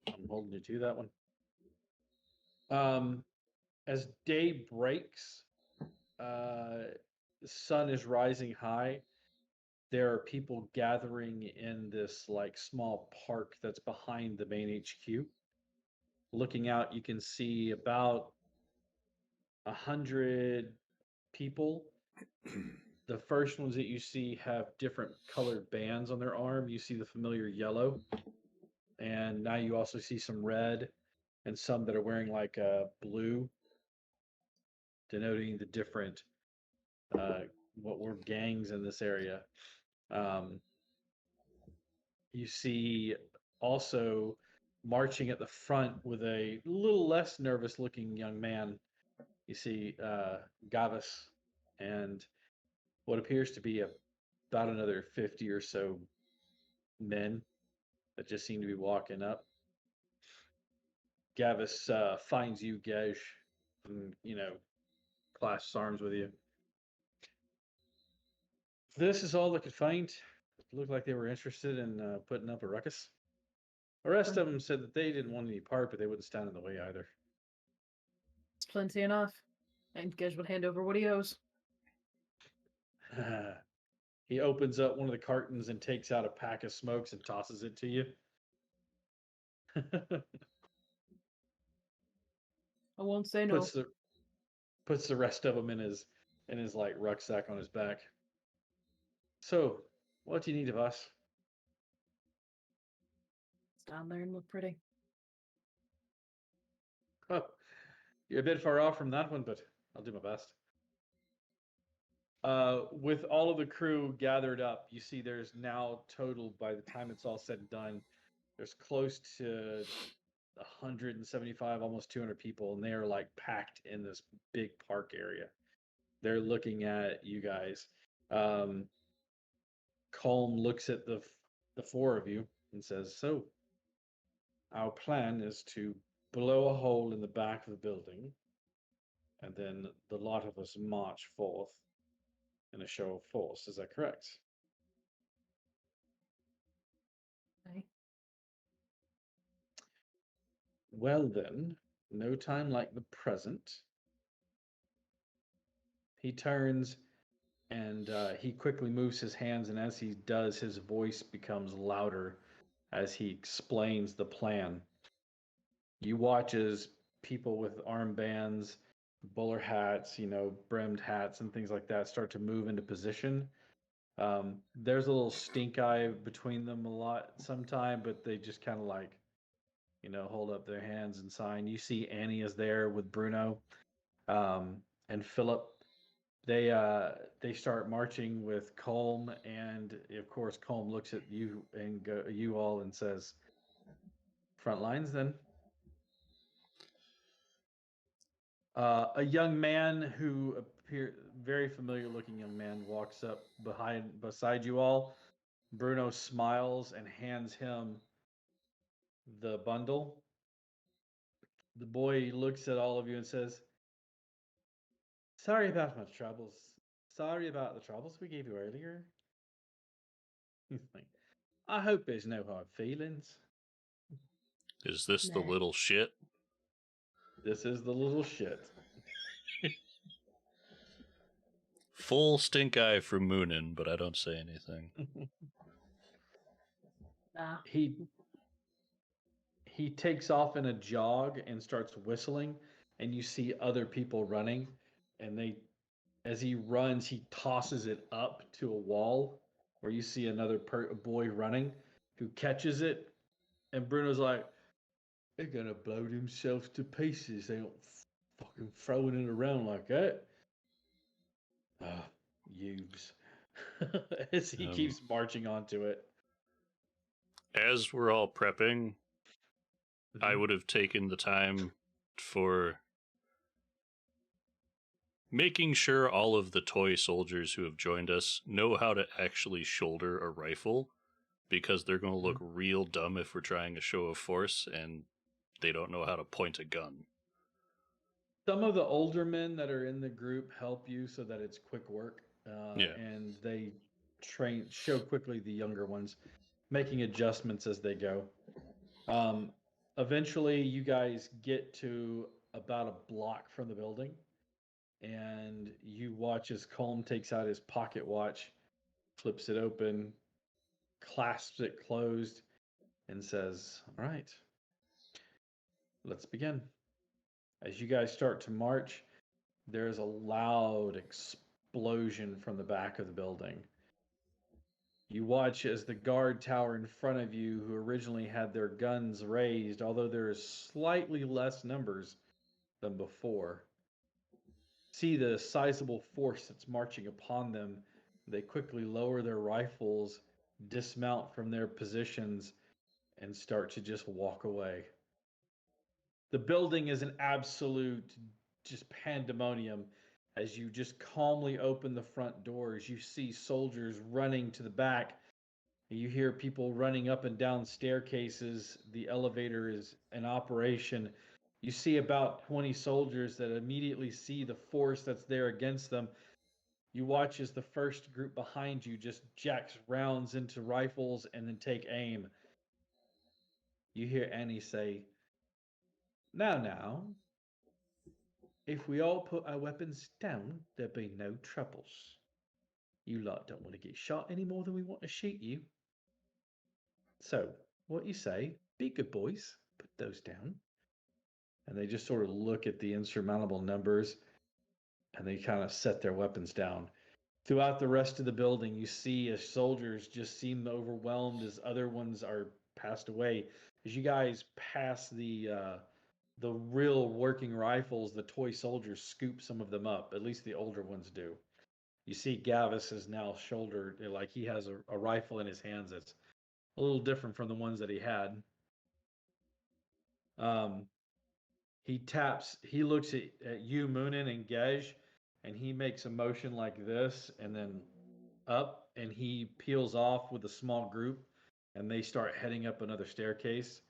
I'm holding you to that one. As day breaks, the sun is rising high. There are people gathering in this like small park that's behind the main HQ. Looking out, you can see about 100 people. The first ones that you see have different colored bands on their arm. You see the familiar yellow, and now you also see some red and some that are wearing like a blue, denoting the different what were gangs in this area. You see also marching at the front with a little less nervous looking young man. You see Gavis and what appears to be about another 50 or so men that just seem to be walking up. Gavis finds you, Gage, and clasps arms with you. This is all they could find. It looked like they were interested in putting up a ruckus. The rest of them said that they didn't want any part, but they wouldn't stand in the way either. It's plenty enough. And Gej will hand over what he owes. He opens up one of the cartons and takes out a pack of smokes and tosses it to you. I won't say no. Puts the rest of them in his like rucksack on his back. So, what do you need of us? Stand there and look pretty. Oh, you're a bit far off from that one, but I'll do my best. With all of the crew gathered up, you see there's now total, by the time it's all said and done, there's close to 175, almost 200 people, and they are like packed in this big park area. They're looking at you guys. Colm looks at the four of you and says, "So, our plan is to blow a hole in the back of the building, and then the lot of us march forth in a show of force. Is that correct?" Okay. Well then, no time like the present. He turns and he quickly moves his hands, and as he does, his voice becomes louder as he explains the plan. You watch as people with armbands, bowler hats, brimmed hats, and things like that start to move into position. There's a little stink eye between them a lot sometime, but they just kind of like, hold up their hands and sign. You see Annie is there with Bruno, and Philip. They start marching with Colm, and of course Colm looks at you and you all and says, "Front lines, then." A young man who very familiar looking young man walks up beside you all. Bruno smiles and hands him the bundle. The boy looks at all of you and says, "Sorry about my troubles. Sorry about the troubles we gave you earlier." He's like, "I hope there's no hard feelings." Is this the Nah. little shit? This is the little shit. Full stink eye from Moonin, but I don't say anything. Nah. He takes off in a jog and starts whistling, and you see other people running, and as he runs, he tosses it up to a wall where you see another boy running who catches it, and Bruno's like, "They're gonna blow themselves to pieces. They don't fucking throwing it around like that." Ah, youths. As he keeps marching onto it. As we're all prepping, I would have taken the time for making sure all of the toy soldiers who have joined us know how to actually shoulder a rifle, because they're going to look real dumb if we're trying a show of force and they don't know how to point a gun. Some of the older men that are in the group help you so that it's quick work. And they show quickly the younger ones, making adjustments as they go. Eventually, you guys get to about a block from the building, and you watch as Colm takes out his pocket watch, flips it open, clasps it closed, and says, "All right, let's begin." As you guys start to march, there is a loud explosion from the back of the building. You watch as the guard tower in front of you, who originally had their guns raised, although there is slightly less numbers than before, see the sizable force that's marching upon them. They quickly lower their rifles, dismount from their positions, and start to just walk away. The building is an absolute just pandemonium. As you just calmly open the front doors, you see soldiers running to the back, You hear people running up and down staircases. The elevator is in operation. You see about 20 soldiers that immediately see the force that's there against them. You watch as the first group behind you just jacks rounds into rifles and then take aim. You hear Annie say, now, if we all put our weapons down, there'll be no troubles. You lot don't want to get shot any more than we want to shoot you. So, what you say? Be good boys. Put those down. And they just sort of look at the insurmountable numbers and they kind of set their weapons down. Throughout the rest of the building, you see as soldiers just seem overwhelmed as other ones are passed away. As you guys pass the real working rifles, the toy soldiers scoop some of them up. At least the older ones do. You see Gavis is now shouldered, like he has a rifle in his hands that's a little different from the ones that he had. He looks at you, Moonin, and Gej, and he makes a motion like this, and then up, and he peels off with a small group, and they start heading up another staircase.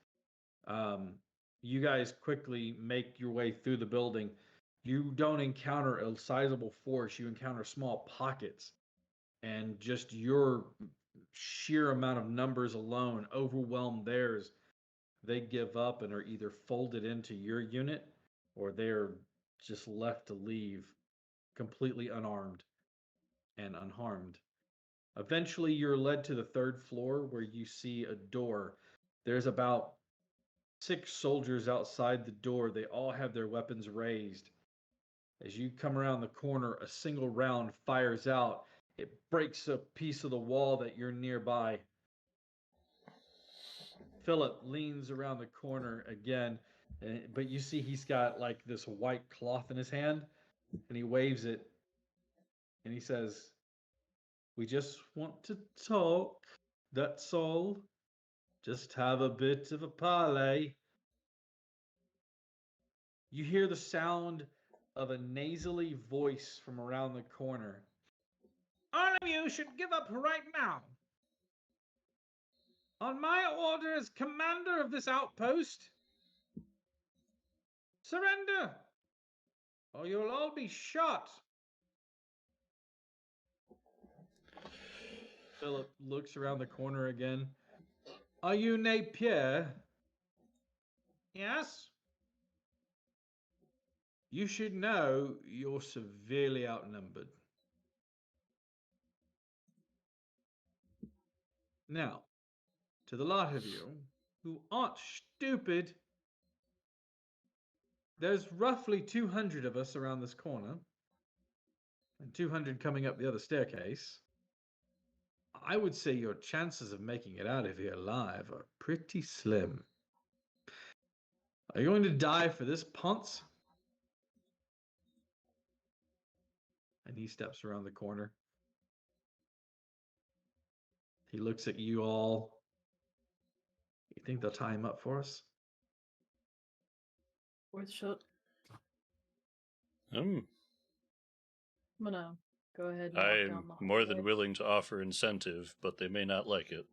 You guys quickly make your way through the building. You don't encounter a sizable force. You encounter small pockets, and just your sheer amount of numbers alone overwhelm theirs. They give up and are either folded into your unit or they're just left to leave completely unarmed and unharmed. Eventually, you're led to the third floor where you see a door. There's about 6 soldiers outside the door. They all have their weapons raised. As you come around the corner, a single round fires out. It breaks a piece of the wall that you're nearby. Philip leans around the corner again, but you see he's got like this white cloth in his hand, and he waves it, and he says, "We just want to talk, that's all. Just have a bit of a parley." You hear the sound of a nasally voice from around the corner. "All of you should give up right now. On my order as commander of this outpost, surrender, or you'll all be shot." Philip looks around the corner again. "Are you Napier?" "Yes." "You should know you're severely outnumbered. Now, to the lot of you who aren't stupid, there's roughly 200 of us around this corner, and 200 coming up the other staircase. I would say your chances of making it out of here alive are pretty slim. Are you going to die for this ponce?" And he steps around the corner. He looks at you all. "You think they'll tie him up for us?" Worth a shot. Um, I'm gonna go ahead and walk I'm down the more than hallway. willing to offer incentive, but they may not like it.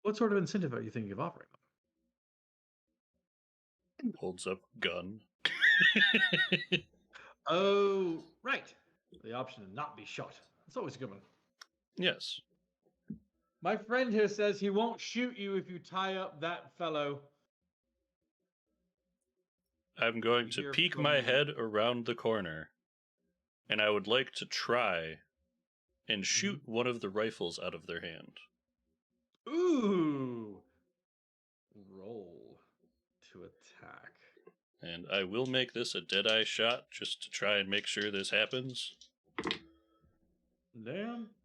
What sort of incentive are you thinking of offering them? Holds up gun. Oh, right. The option to not be shot. That's always a good one. Yes. My friend here says he won't shoot you if you tie up that fellow. I'm going to Here peek from my the- head around the corner, and I would like to try and shoot one of the rifles out of their hand. Ooh. Roll to attack. And I will make this a deadeye shot just to try and make sure this happens. Damn.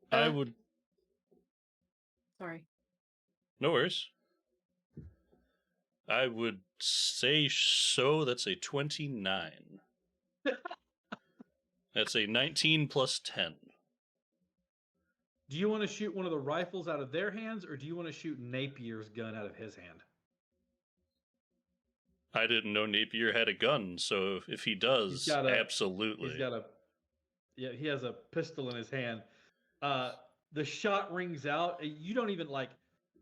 I would... Sorry. No worries. I would say so. That's a 29. That's a 19 plus 10. Do you want to shoot one of the rifles out of their hands, or do you want to shoot Napier's gun out of his hand? I didn't know Napier had a gun, so if he does, absolutely. He has a pistol in his hand. the shot rings out. You don't even like.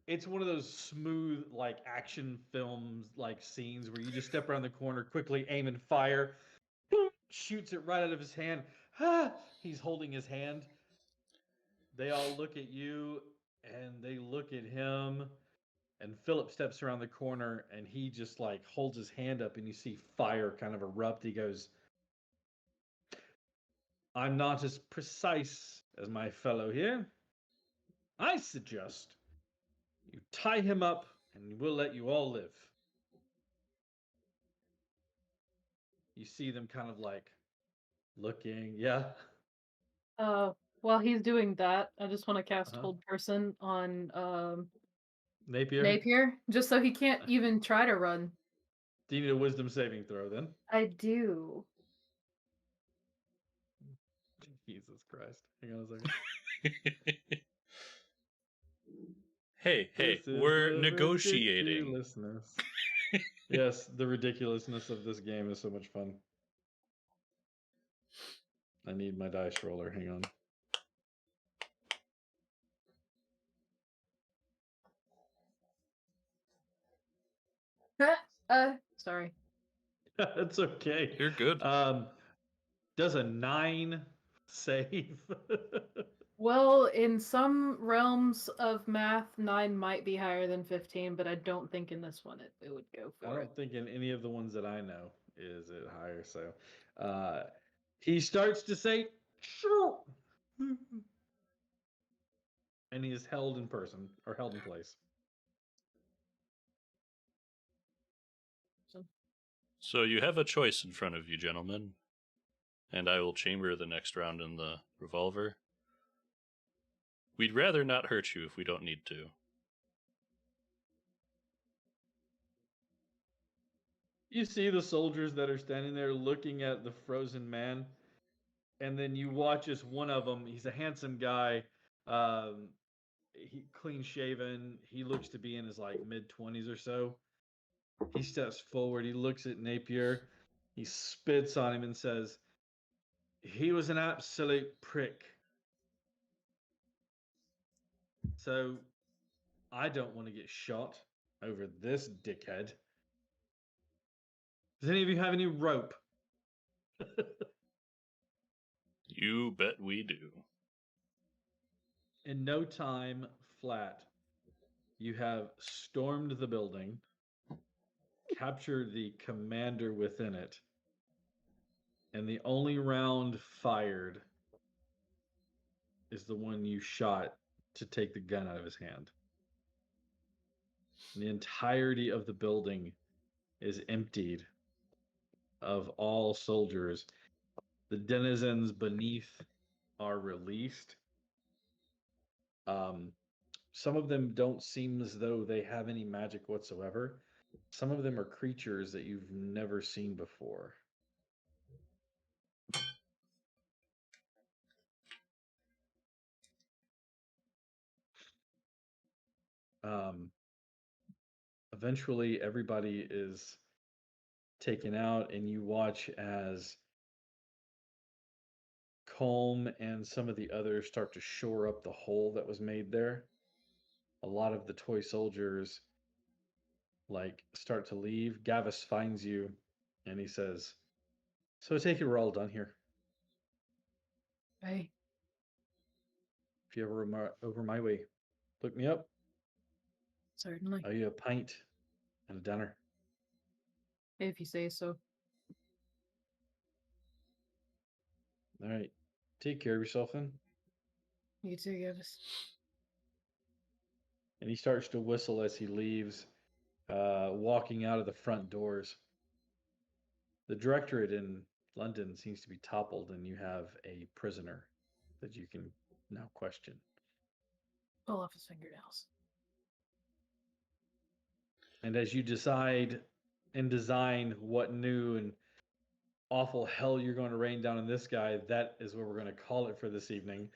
It's one of those smooth like action films like scenes where you just step around the corner, quickly aim and fire. Boom, shoots it right out of his hand. Ah, he's holding his hand. They all look at you and they look at him. And Philip steps around the corner and he just like holds his hand up and you see fire kind of erupt. He goes, I'm not as precise as my fellow here. I suggest you tie him up and we'll let you all live. You see them kind of like looking. Yeah. While he's doing that, I just want to cast Uh-huh. Hold Person on Napier. Napier, just so he can't even try to run. Do you need a wisdom saving throw then? I do. Jesus Christ. Hang on a second. Hey, This is we're the negotiating. ridiculousness. Yes, the ridiculousness of this game is so much fun. I need my dice roller. Hang on. Sorry. That's okay. You're good. Does a 9 save? Well, in some realms of math, 9 might be higher than 15, but I don't think in this one it would go I for it. don't think in any of the ones that I know is it higher. So he starts to say, "Sure," and he is held in person or held in place. So you have a choice in front of you, gentlemen, and I will chamber the next round in the revolver. We'd rather not hurt you if we don't need to. You see the soldiers that are standing there looking at the frozen man, and then you watch as one of them. He's a handsome guy, he clean shaven. He looks to be in his like mid-20s or so. He steps forward. He looks at Napier. He spits on him and says, "He was an absolute prick. So I don't want to get shot over this dickhead. Does any of you have any rope?" You bet we do. In no time flat, you have stormed the building, captured the commander within it, and the only round fired is the one you shot to take the gun out of his hand. And the entirety of the building is emptied of all soldiers. The denizens beneath are released. Some of them don't seem as though they have any magic whatsoever. Some of them are creatures that you've never seen before. Eventually, everybody is taken out, and you watch as Colm and some of the others start to shore up the hole that was made there. A lot of the toy soldiers like start to leave. Gavis finds you and he says, "So I take it we're all done here. Hey, If you ever over my way, look me up. certainly. Owe you a pint and a dinner." If you say so. All right. Take care of yourself then. You too, Gavis. And he starts to whistle as he leaves, walking out of the front doors. The Directorate in London seems to be toppled, and you have a prisoner that you can now question. Pull off his fingernails. And as you decide and design what new and awful hell you're going to rain down on this guy, that is where we're going to call it for this evening.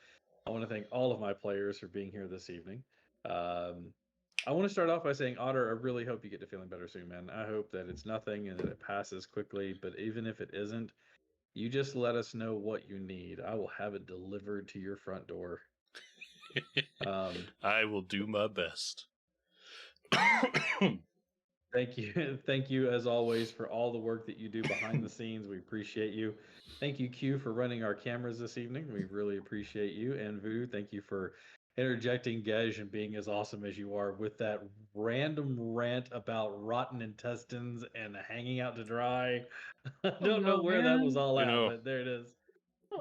I want to thank all of my players for being here this evening. I want to start off by saying, Otter, I really hope you get to feeling better soon, man. I hope that it's nothing and that it passes quickly. But even if it isn't, you just let us know what you need. I will have it delivered to your front door. I will do my best. Thank you. Thank you, as always, for all the work that you do behind the scenes. We appreciate you. Thank you, Q, for running our cameras this evening. We really appreciate you. And Voodoo, thank you for interjecting Gej and being as awesome as you are with that random rant about rotten intestines and hanging out to dry. I don't know no, where that was man. all You at, know, but there it is.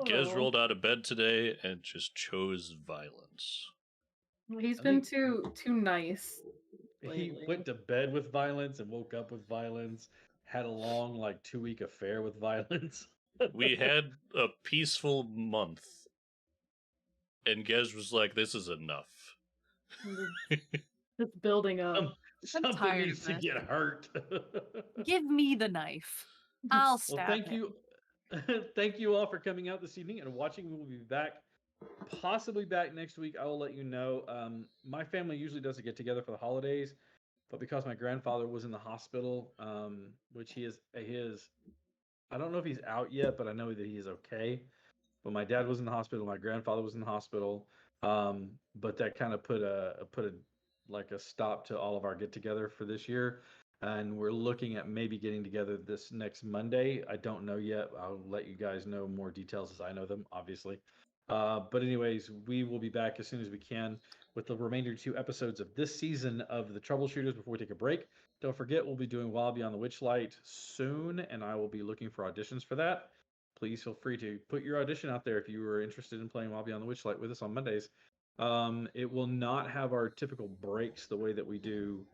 Gez Oh. rolled out of bed today and just chose violence. He's I been think- too nice. He lately. went to bed with violence and woke up with violence, had a long, like, 2-week affair with violence. We had a peaceful month, and Gez was like, "This is enough." It's building up. I'm Something tired needs of to this. get hurt. Give me the knife. I'll Well, stab thank him. you. Thank you all for coming out this evening and watching. We will be back, possibly back next week. I will let you know. My family usually does a get together for the holidays, but because my grandfather was in the hospital, which he is, I don't know if he's out yet, but I know that he is okay. But my dad was in the hospital, my grandfather was in the hospital. But that kind of put a stop to all of our get together for this year. And we're looking at maybe getting together this next Monday. I don't know yet. I'll let you guys know more details as I know them, obviously. But anyways, we will be back as soon as we can with the remainder 2 episodes of this season of the Troubleshooters before we take a break. Don't forget, we'll be doing Wild Beyond the Witchlight soon, and I will be looking for auditions for that. Please feel free to put your audition out there if you are interested in playing Wild Beyond the Witchlight with us on Mondays. It will not have our typical breaks the way that we do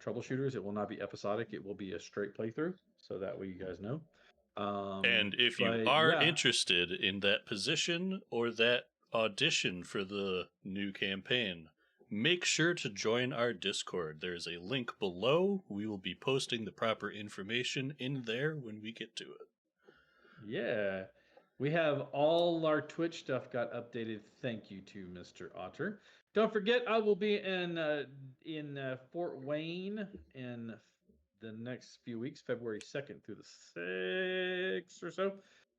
Troubleshooters. It will not be episodic. It will be a straight playthrough, so that way you guys know. And if you but are yeah. interested in that position or that audition for the new campaign, make sure to join our Discord. There's a link below. We will be posting the proper information in there when we get to it. Yeah. We have all our Twitch stuff got updated. Thank you to Mr. Otter. Don't forget, I will be in Fort Wayne in the next few weeks, February 2nd through the 6th or so.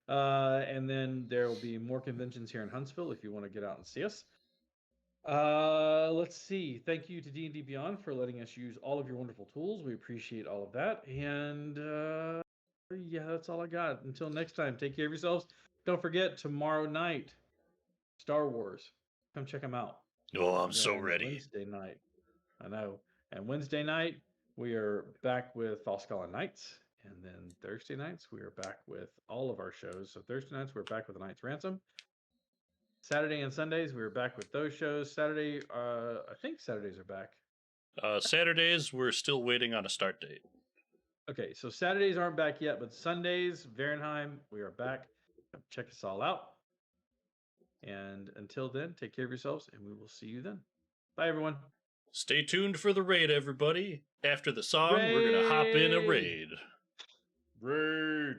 And then there will be more conventions here in Huntsville if you want to get out and see us. Let's see. Thank you to D&D Beyond for letting us use all of your wonderful tools. We appreciate all of that. And yeah, that's all I got. Until next time, take care of yourselves. Don't forget, tomorrow night, Star Wars. Come check them out. Oh, I'm so Then ready. Wednesday night. I know. And Wednesday night, we are back with False Scholar Nights. And then Thursday nights, we are back with all of our shows. So Thursday nights, we're back with The Knight's Ransom. Saturday and Sundays, we were back with those shows. Saturday, I think Saturdays are back. Saturdays, we're still waiting on a start date. Okay, so Saturdays aren't back yet, but Sundays, Varenheim, we are back. Check us all out. And until then, take care of yourselves, and we will see you then. Bye, everyone. Stay tuned for the raid, everybody. After the song, we're going to hop in a raid. Raid.